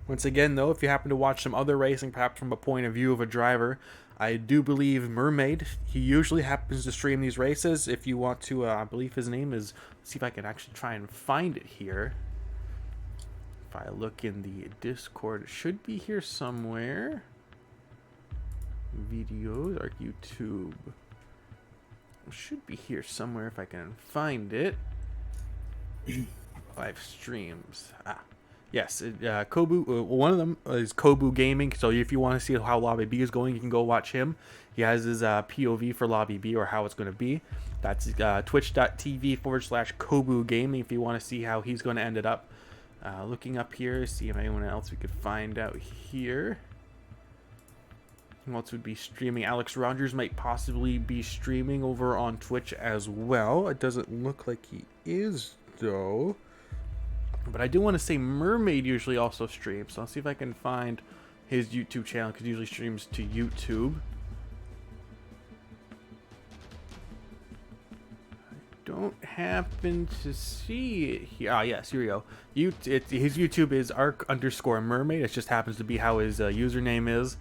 Once again, though, if you happen to watch some other racing, perhaps from a point of view of a driver, I do believe Mermaid, he usually happens to stream these races. If you want to, I believe his name is, let's see if I can actually try and find it here. I look in the Discord, it should be here somewhere. Videos or YouTube. It should be here somewhere if I can find it. Live streams. Yes, Kobu. One of them is Kobu Gaming. So if you want to see how Lobby B is going, you can go watch him. He has his POV for Lobby B, or how it's going to be. That's twitch.tv/Kobu Gaming if you want to see how he's going to end it up. Looking up here, see if anyone else we could find out here. Who else would be streaming? Alex Rogers might possibly be streaming over on Twitch as well. It doesn't look like he is, though. But I do want to say Mermaid usually also streams. So I'll see if I can find his YouTube channel, because he usually streams to YouTube. Don't happen to see it here. Yes, here we go. His YouTube is arc_mermaid. It just happens to be how his username is.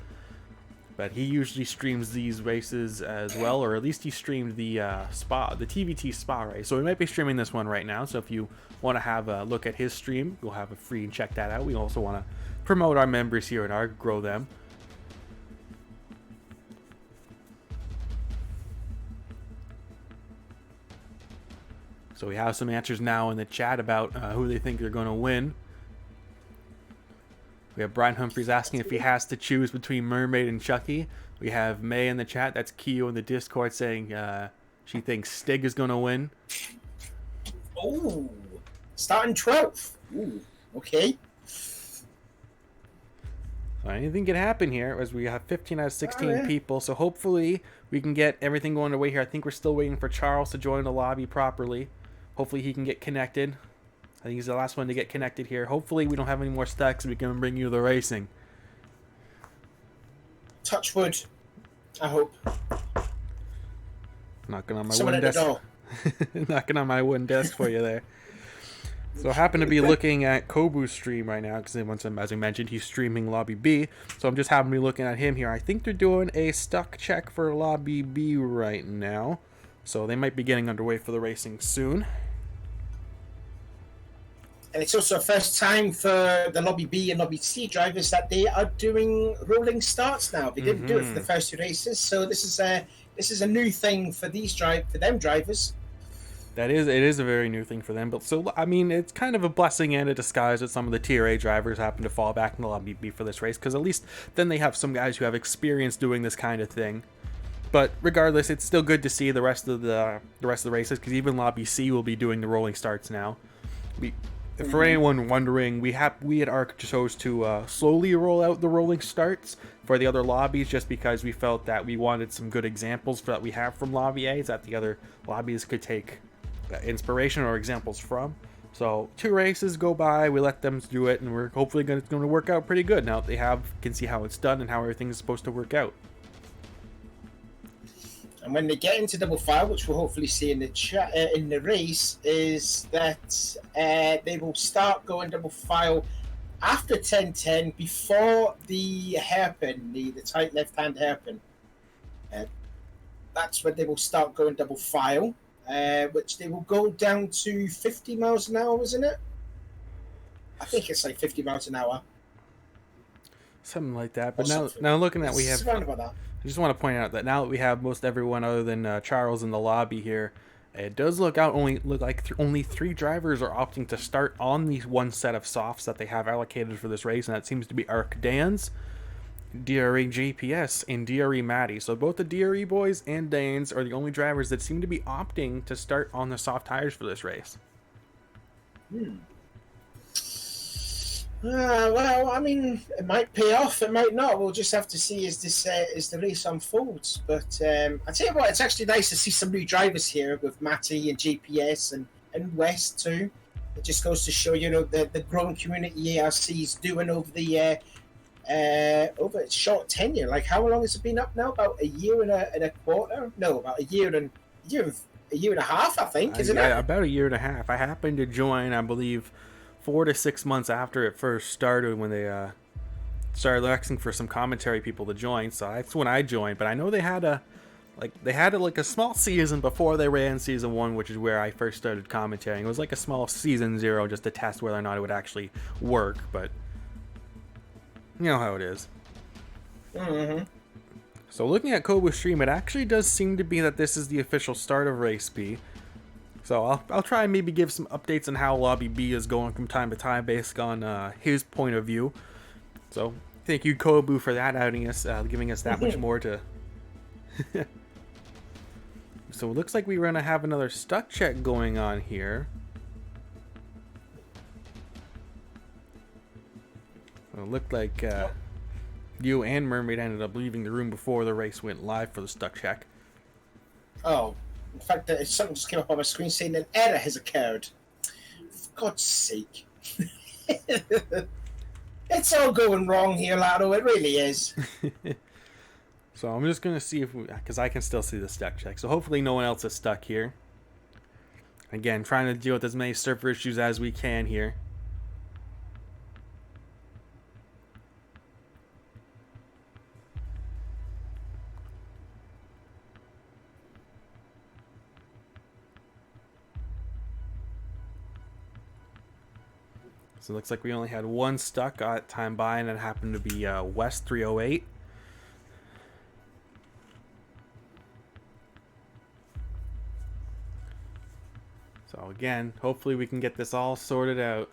But he usually streams these races as well, or at least he streamed the the TVT spa race. So we might be streaming this one right now. So if you want to have a look at his stream, you'll have a free and check that out. We also want to promote our members here at ARC, grow them. So we have some answers now in the chat about who they think they're going to win. We have Brian Humphreys asking if he has to choose between Mermaid and Chucky. We have May in the chat. That's Keo in the Discord saying she thinks Stig is going to win. Oh, starting 12th. Ooh, okay. So anything can happen here, as we have 15 out of 16 people. So hopefully we can get everything going away here. I think we're still waiting for Charles to join the lobby properly. Hopefully he can get connected. I think he's the last one to get connected here. Hopefully we don't have any more stacks and we can bring you the racing. Touch wood. I hope. Knocking on my wooden desk. Knocking on my wooden desk for you there. So I happen to be looking at Kobu's stream right now, because as I mentioned, he's streaming Lobby B. So I'm just happen to be looking at him here. I think they're doing a stock check for Lobby B right now. So they might be getting underway for the racing soon. And it's also a first time for the Lobby B and Lobby C drivers that they are doing rolling starts now. They didn't do it for the first two races, so this is a new thing for them drivers. It is a very new thing for them, but so I mean it's kind of a blessing and a disguise that some of the Tier A drivers happen to fall back in the Lobby B for this race, because at least then they have some guys who have experience doing this kind of thing. But regardless, it's still good to see the rest of the races, because even Lobby C will be doing the rolling starts now. For anyone wondering, we at ARC chose to slowly roll out the rolling starts for the other lobbies, just because we felt that we wanted some good examples that we have from Lobby A that the other lobbies could take inspiration or examples from. So 2 races go by, we let them do it, and we're hopefully going to work out pretty good now that they can see how it's done and how everything is supposed to work out. And when they get into double file, which we'll hopefully see in the race, is that they will start going double file after 10:10, before the hairpin, the tight left-hand hairpin. That's when they will start going double file, which they will go down to 50 miles an hour, isn't it? I think it's like 50 miles an hour. Something like that. But now looking at we have... It's around about that. I just want to point out that now that we have most everyone other than Charles in the lobby here, it does look like only 3 drivers are opting to start on the one set of softs that they have allocated for this race, and that seems to be ARC Dan's, DRE JPS, and DRE Matty. So both the DRE boys and Danes are the only drivers that seem to be opting to start on the soft tires for this race. Well, I mean, it might pay off, it might not. We'll just have to see as the race unfolds. But I tell you what, it's actually nice to see some new drivers here with Matty and GPS and West too. It just goes to show, the growing community ARC is doing over the over its short tenure. Like, how long has it been up now? About a year and a quarter? No, about a year and a half, I think, isn't it? About a year and a half. I happened to join, I believe, 4 to 6 months after it first started, when they started asking for some commentary people to join. So that's when I joined. But I know they had like they had like a small season before they ran season 1, which is where I first started commentating. It was like a small season 0 just to test whether or not it would actually work, but you know how it is. So looking at Kobu's stream, it actually does seem to be that this is the official start of Race B. So I'll try and maybe give some updates on how Lobby B is going from time to time based on his point of view. So thank you, Kobu, for that, giving us that much more to... So it looks like we're going to have another stuck check going on here. So it looked like you and Mermaid ended up leaving the room before the race went live for the stuck check. Oh, in fact, something just came up on my screen saying an error has occurred. For God's sake. It's all going wrong here, Lado. It really is. So I'm just going to see if because I can still see the stuck check. So hopefully no one else is stuck here. Again, trying to deal with as many server issues as we can here. So it looks like we only had one stuck at time by, and it happened to be West 308. So again, hopefully we can get this all sorted out.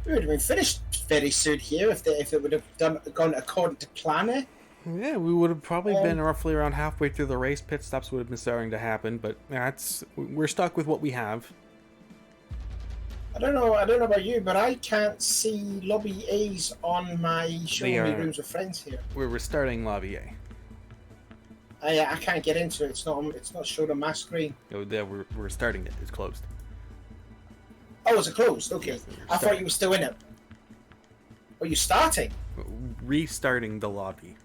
We would have been finished very soon here if it would have gone according to plan. Yeah, we would have probably been roughly around halfway through the race. Pit stops would have been starting to happen, but we're stuck with what we have. I don't know about you, but I can't see Lobby A's on my showing me rooms with friends here. We're restarting Lobby A. I can't get into it. It's not showed on my screen. Oh, yeah, we're starting it. It's closed. Oh, is it closed? Okay. I thought you were still in it. Are you starting? Restarting the lobby.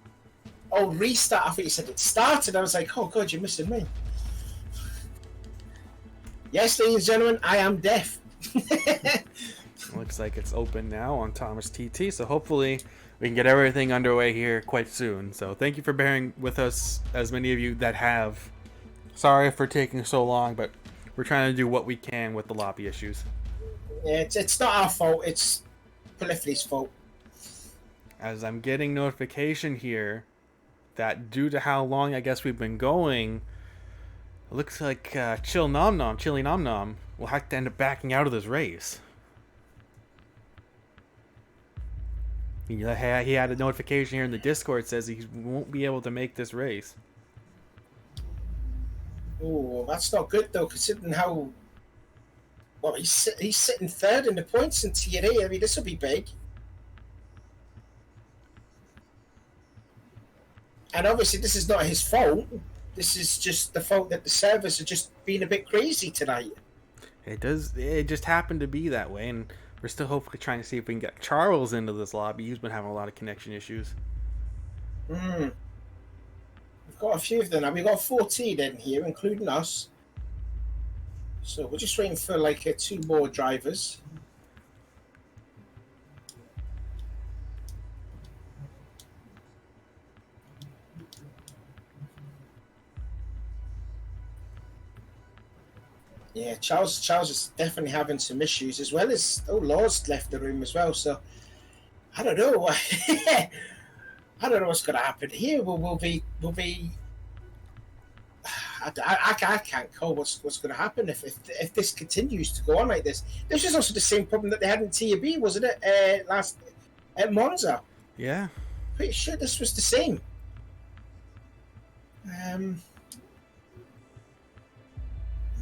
Oh, restart. I thought you said it started. I was like, oh, God, you're missing me. Yes, ladies and gentlemen, I am deaf. Looks like it's open now on Thomas TT, so hopefully we can get everything underway here quite soon. So thank you for bearing with us, as many of you that have. Sorry for taking so long, but we're trying to do what we can with the lobby issues. Yeah, it's not our fault. It's Polyphony's fault. As I'm getting notification here that due to how long I guess we've been going, it looks like Chili Nom Nom will have to end up backing out of this race. He had a notification here in the Discord that says he won't be able to make this race. Oh, that's not good though, considering how. Well, he's sitting third in the points in Tier A. I mean, this will be big. And obviously, this is not his fault. This is just the fault that the servers are just being a bit crazy tonight. It just happened to be that way, and we're still hopefully trying to see if we can get Charles into this lobby. He's been having a lot of connection issues. We've got a few of them now. We've got 14 in here, including us. So we're just waiting for like 2 more drivers. Yeah, Charles is definitely having some issues, as well as Law's left the room as well. So I don't know. I don't know what's going to happen here. We'll be. I can't call what's going to happen if this continues to go on like this. This is also the same problem that they had in TB, wasn't it? Last at Monza. Yeah. Pretty sure this was the same.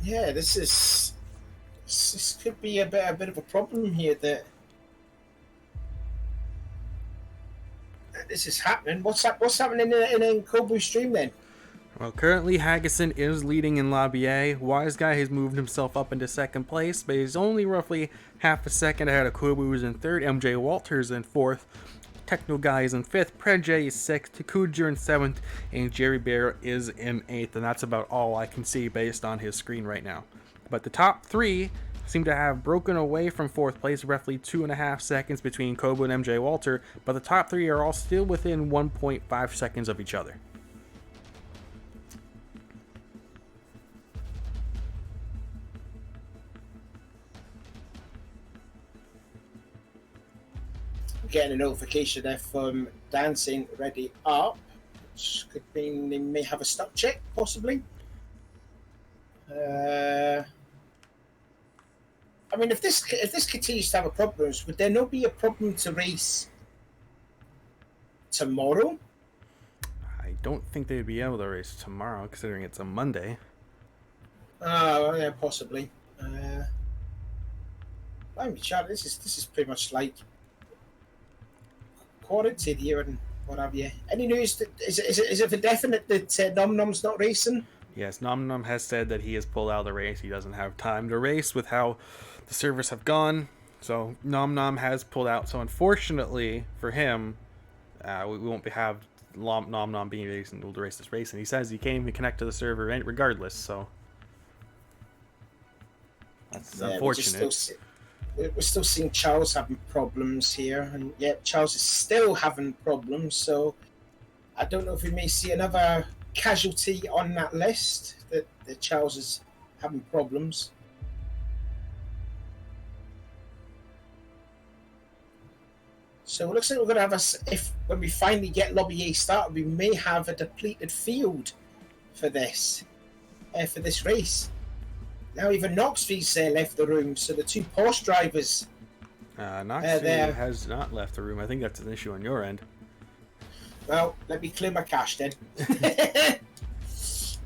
Yeah, this could be a bit of a problem here that this is happening. What's happening in Kobu's stream then? Well, currently Haggison is leading in Lobby A. Wise Guy has moved himself up into second place, but he's only roughly half a second ahead of Kobu, who's in third. MJ Walters in fourth. Techno Guy is in 5th, Prejay is 6th, Kujer in 7th, and Jerry Bear is in 8th, and that's about all I can see based on his screen right now. But the top 3 seem to have broken away from 4th place, roughly 2.5 seconds between Kobu and MJ Walter, but the top 3 are all still within 1.5 seconds of each other. Getting a notification there from Dancing Ready Up, which could mean they may have a stock check, possibly. I mean, if this continues to have problems, would there not be a problem to race tomorrow? I don't think they'd be able to race tomorrow, considering it's a Monday. Oh, yeah, possibly. I mean, Charlie, this is pretty much like quarantine here and what have you. Any news? Is it for definite that Nom Nom's not racing? Yes, Nom Nom has said that he has pulled out of the race. He doesn't have time to race with how the servers have gone. So Nom Nom has pulled out. So unfortunately for him, we won't have Nom Nom being able to race this race. And he says he can't even connect to the server regardless. So that's unfortunate. We're still seeing Charles having problems here, and yet Charles is still having problems. So I don't know if we may see another casualty on that list that Charles is having problems. So it looks like we're going to have when we finally get Lobby A started, we may have a depleted field for this race. Now even Knoxville's left the room, so the 2 Porsche drivers. Knoxville has not left the room. I think that's an issue on your end. Well, let me clear my cache then. That's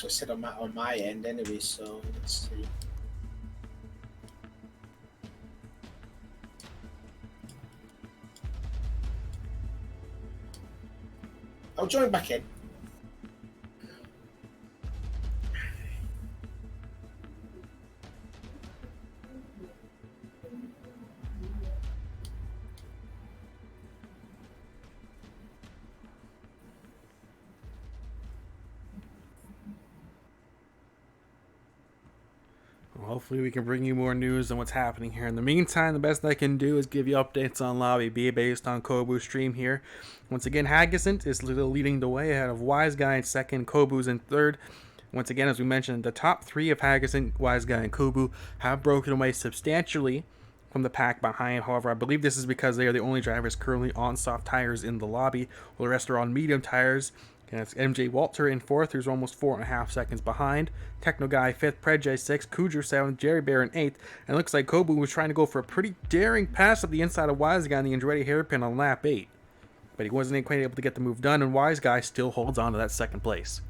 what I said on my end anyway, so let's see. I'll join back in. Hopefully we can bring you more news on what's happening here. In the meantime, the best I can do is give you updates on Lobby B based on Kobu's stream here. Once again, Haggison is leading the way ahead of Wise Guy in 2nd, Kobu's in 3rd. Once again, as we mentioned, the top 3 of Haggison, Wise Guy, and Kobu have broken away substantially from the pack behind. However, I believe this is because they are the only drivers currently on soft tires in the lobby, while the rest are on medium tires. And it's MJ Walter in 4th, who's almost 4.5 seconds behind. Techno Guy 5th, Prejay 6th, Kujer 7th, Jerry Bear in 8th. And it looks like Kobu was trying to go for a pretty daring pass up the inside of Wise Guy on the Andretti hairpin on lap 8. But he wasn't quite able to get the move done, and Wise Guy still holds on to that 2nd place.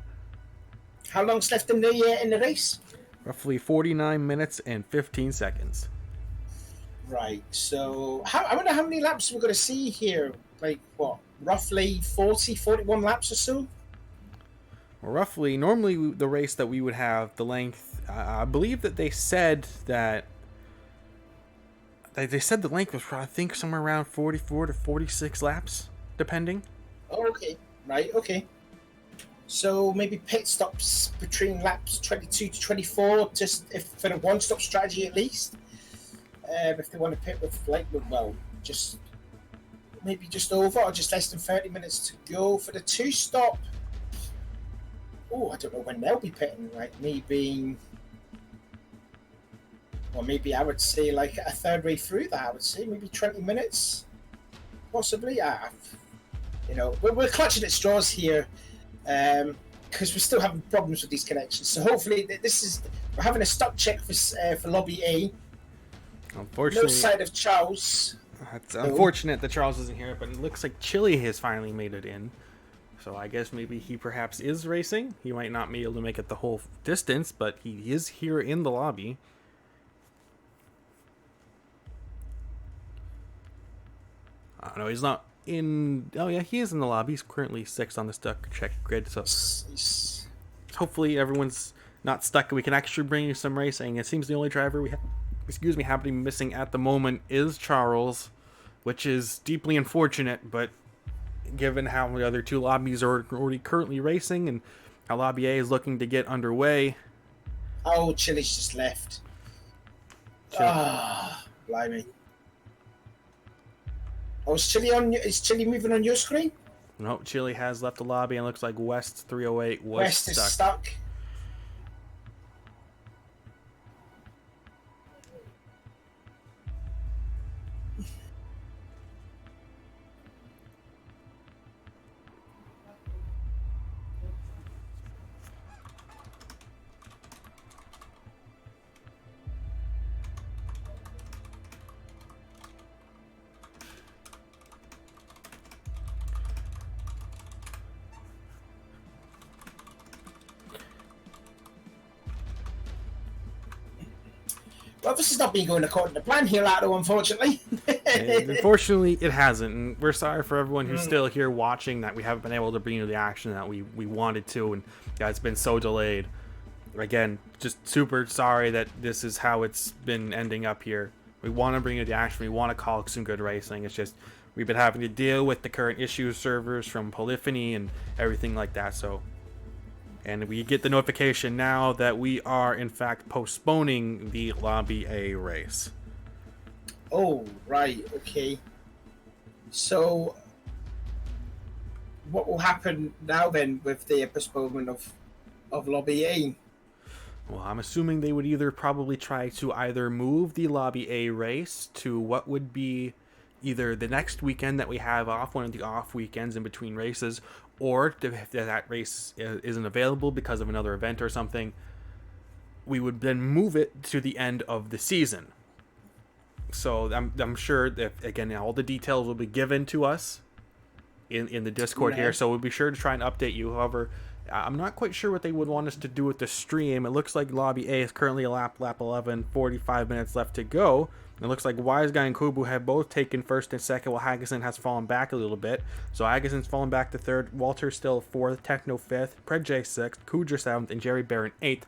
How long's left in the race? Roughly 49 minutes and 15 seconds. Right, so I wonder how many laps we're going to see here. Like, what, roughly 41 laps or so? Well, roughly, normally the race that we would have, the length, I believe that they said that, they said the length was, I think, somewhere around 44 to 46 laps, depending. Oh, okay, right, okay. So maybe pit stops between laps 22 to 24, just if for the one-stop strategy at least. If they want to pit with just maybe just over or just less than 30 minutes to go for the 2-stop. Oh, I don't know when they'll be pitting. Like maybe I would say like a third way through that. I would say maybe 20 minutes, possibly. We're clutching at straws here because we're still having problems with these connections. So hopefully we're having a stock check for Lobby A. Unfortunately, no side of Charles. It's unfortunate that Charles isn't here, but it looks like Chili has finally made it in. So I guess maybe he perhaps is racing. He might not be able to make it the whole distance, but he is here in the lobby. I don't know, he's not in... Oh yeah, he is in the lobby. He's currently 6th on the stock check grid. So hopefully everyone's not stuck and we can actually bring you some racing. It seems the only driver we excuse me, happening missing at the moment is Charles, which is deeply unfortunate, but given how the other two lobbies are already currently racing and how Lobby A is looking to get underway. Oh, Chili's just left. Ah, blimey. Oh, is Chili moving on your screen? No, Chile has left the lobby and looks like West 308 was West stuck. is stuck. Well, this has not been going according to plan here, Lato, unfortunately. Unfortunately, it hasn't, and we're sorry for everyone who's still here watching that we haven't been able to bring you the action that we wanted to, and it's been so delayed. Again, just super sorry that this is how it's been ending up here. We want to bring you the action, we want to call some good racing. It's just we've been having to deal with the current issues servers from Polyphony and everything like that, so... And we get the notification now that we are, in fact, postponing the Lobby A race. Oh, right, okay. So, what will happen now then with the postponement of Lobby A? Well, I'm assuming they would either probably try to either move the Lobby A race to what would be either the next weekend that we have off, one of the off weekends in between races, or if that race isn't available because of another event or something, we would then move it to the end of the season. So I'm sure that, again, all the details will be given to us in the Discord here, so we'll be sure to try and update you. However, I'm not quite sure what they would want us to do with the stream. It looks like Lobby A is currently a lap 11, 45 minutes left to go. It looks like Wise Guy and Kubu have both taken first and second, while Haggison has fallen back a little bit. So Haggison's fallen back to third, Walter still fourth, Techno fifth, Pred J sixth, Kuja seventh, and Jerry Barron eighth.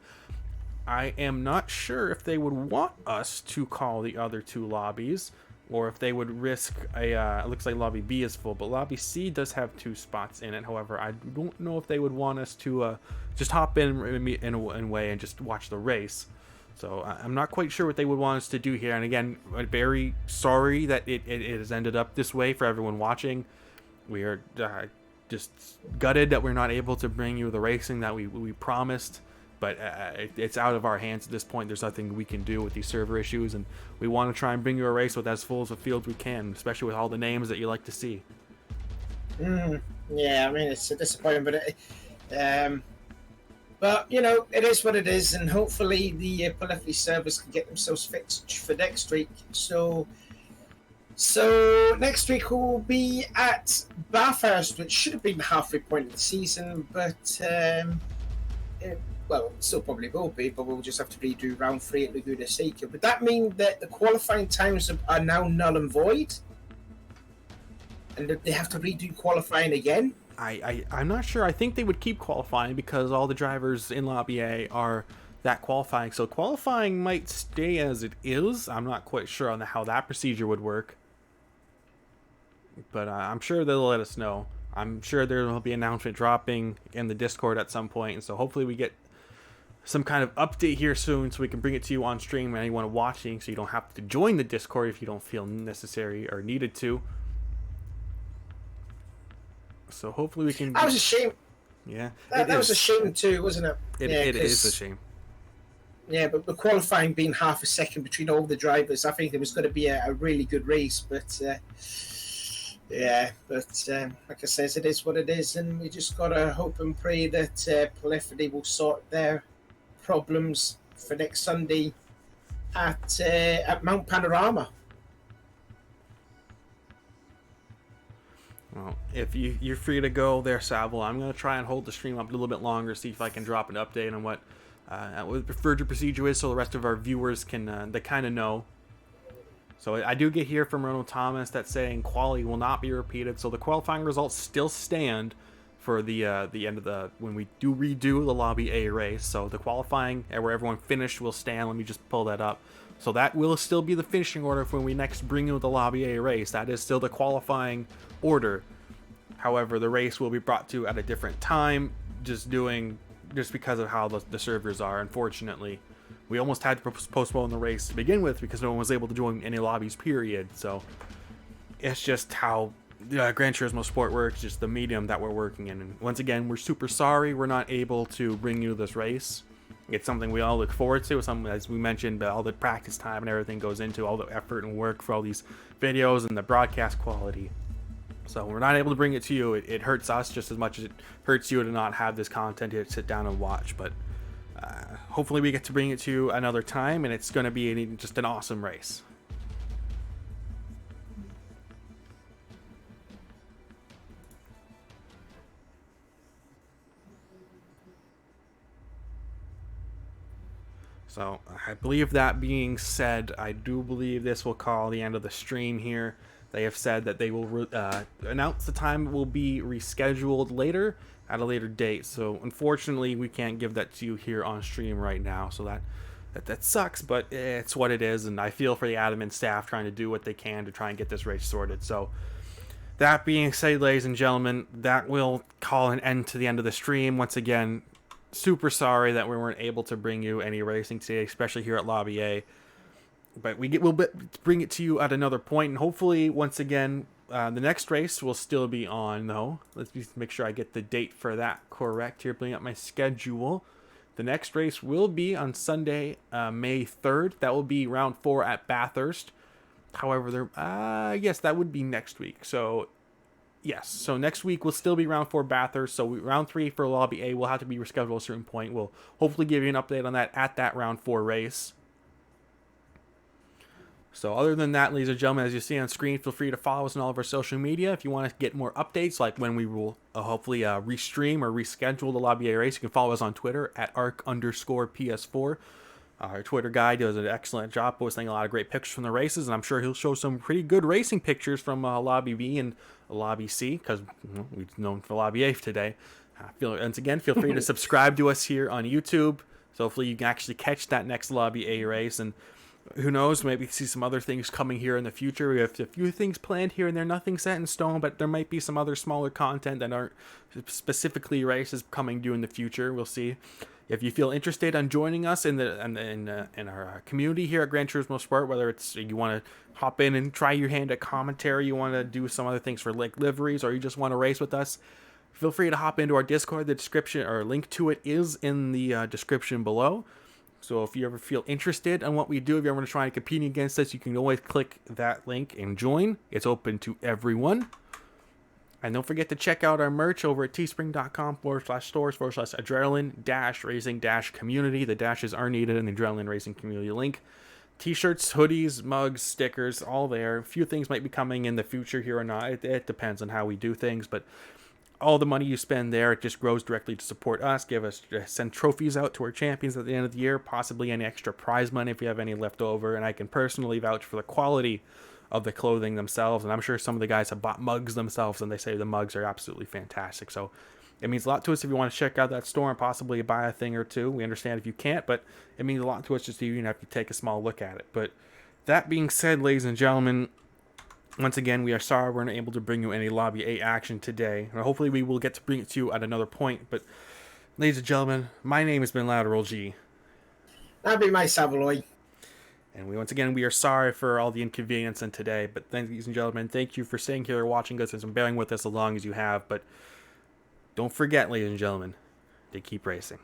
I am not sure if they would want us to call the other two lobbies, or if they would risk a... it looks like Lobby B is full, but Lobby C does have 2 spots in it. However, I don't know if they would want us to just hop in a way and just watch the race. So I'm not quite sure what they would want us to do here. And again, I'm very sorry that it has ended up this way for everyone watching. We are just gutted that we're not able to bring you the racing that we promised. But it's out of our hands at this point. There's nothing we can do with these server issues. And we want to try and bring you a race with as full as a field we can, especially with all the names that you like to see. Yeah, I mean, it's a disappointment, but, you know, it is what it is, and hopefully the Polyphony servers can get themselves fixed for next week. So next week we'll be at Bathurst, which should have been the halfway point of the season, but, well, it still probably will be, but we'll just have to redo round 3 at Laguna Seca. Would that mean that the qualifying times are now null and void? And that they have to redo qualifying again? I'm not sure. I think they would keep qualifying because all the drivers in Lobby A are that qualifying. So qualifying might stay as it is. I'm not quite sure on how that procedure would work. But I'm sure they'll let us know. I'm sure there will be an announcement dropping in the Discord at some point. And so hopefully we get some kind of update here soon so we can bring it to you on stream and anyone watching, so you don't have to join the Discord if you don't feel necessary or needed to. So hopefully we can... That was a shame. Yeah. That was a shame too, wasn't it? It is a shame. Yeah, but the qualifying being half a second between all the drivers, I think there was going to be a really good race. But, like I said, it is what it is. And we just got to hope and pray that Polyphony will sort their problems for next Sunday at Mount Panorama. Well, if you're free to go there, Savile, I'm going to try and hold the stream up a little bit longer, see if I can drop an update on what the preferred procedure is, so the rest of our viewers can they kind of know. So I do get here from Ronald Thomas that's saying quality will not be repeated, so the qualifying results still stand for the end of the when we do redo the Lobby A race. So the qualifying where everyone finished will stand. Let me just pull that up. So that will still be the finishing order for when we next bring you the Lobby A race. That is still the qualifying order. However, the race will be brought to you at a different time, just because of how the servers are, unfortunately. We almost had to postpone the race to begin with because no one was able to join any lobbies, period. So it's just how Gran Turismo Sport works, just the medium that we're working in. And once again, we're super sorry we're not able to bring you this race. It's something we all look forward to. Something, as we mentioned, all the practice time and everything goes into all the effort and work for all these videos and the broadcast quality. So we're not able to bring it to you. It hurts us just as much as it hurts you to not have this content here to sit down and watch. But hopefully we get to bring it to you another time, and it's going to be just an awesome race. So I believe that being said, I do believe this will call the end of the stream here. They have said that they will announce the time will be rescheduled later at a later date. So unfortunately, we can't give that to you here on stream right now. So that sucks, but it's what it is. And I feel for the admin staff trying to do what they can to try and get this race sorted. So that being said, ladies and gentlemen, that will call an end to the end of the stream. Once again, super sorry that we weren't able to bring you any racing today, especially here at Lobby A. But we'll bring it to you at another point, and hopefully, once again, the next race will still be on, though. Let's just make sure I get the date for that correct here, bring up my schedule. The next race will be on Sunday, May 3rd. That will be round 4 at Bathurst. However, yes, that would be next week. So, yes. So, next week will still be round 4 Bathurst. So, round 3 for Lobby A will have to be rescheduled at a certain point. We'll hopefully give you an update on that at that round 4 race. So other than that, ladies and gentlemen, as you see on screen, feel free to follow us on all of our social media. If you want to get more updates, like when we will hopefully restream or reschedule the Lobby A race, you can follow us on Twitter at @arc_PS4. Our Twitter guy does an excellent job posting a lot of great pictures from the races, and I'm sure he'll show some pretty good racing pictures from Lobby B and Lobby C, because we've known for Lobby A today. Once again, feel free to subscribe to us here on YouTube, so hopefully you can actually catch that next Lobby A race, and who knows, maybe see some other things coming here in the future. We have a few things planned here and there, nothing set in stone, but there might be some other smaller content that aren't specifically races coming due in the future. We'll see. If you feel interested in joining us in our community here at Gran Turismo Sport, whether it's you want to hop in and try your hand at commentary, you want to do some other things for like liveries, or you just want to race with us, feel free to hop into our Discord. The description or link to it is in the description below. So if you ever feel interested in what we do, if you ever want to try and compete against us, you can always click that link and join. It's open to everyone. And don't forget to check out our merch over at teespring.com/stores/adrenaline-racing-community. The dashes are needed in the Adrenaline Racing Community link. T-shirts, hoodies, mugs, stickers, all there. A few things might be coming in the future here or not. It depends on how we do things, but all the money you spend there, it just grows directly to support us, send trophies out to our champions at the end of the year, possibly any extra prize money if you have any left over, and I can personally vouch for the quality of the clothing themselves, and I'm sure some of the guys have bought mugs themselves, and they say the mugs are absolutely fantastic. So it means a lot to us if you want to check out that store and possibly buy a thing or two. We understand if you can't, but it means a lot to us just to even have to take a small look at it. But that being said, ladies and gentlemen, once again, we are sorry we're not able to bring you any Lobby A action today. And hopefully we will get to bring it to you at another point. But, ladies and gentlemen, my name has been Lateral G. That'd be my Savaloy. And once again, we are sorry for all the inconvenience in today. But, ladies and gentlemen, thank you for staying here, watching us, and bearing with us as long as you have. But don't forget, ladies and gentlemen, to keep racing.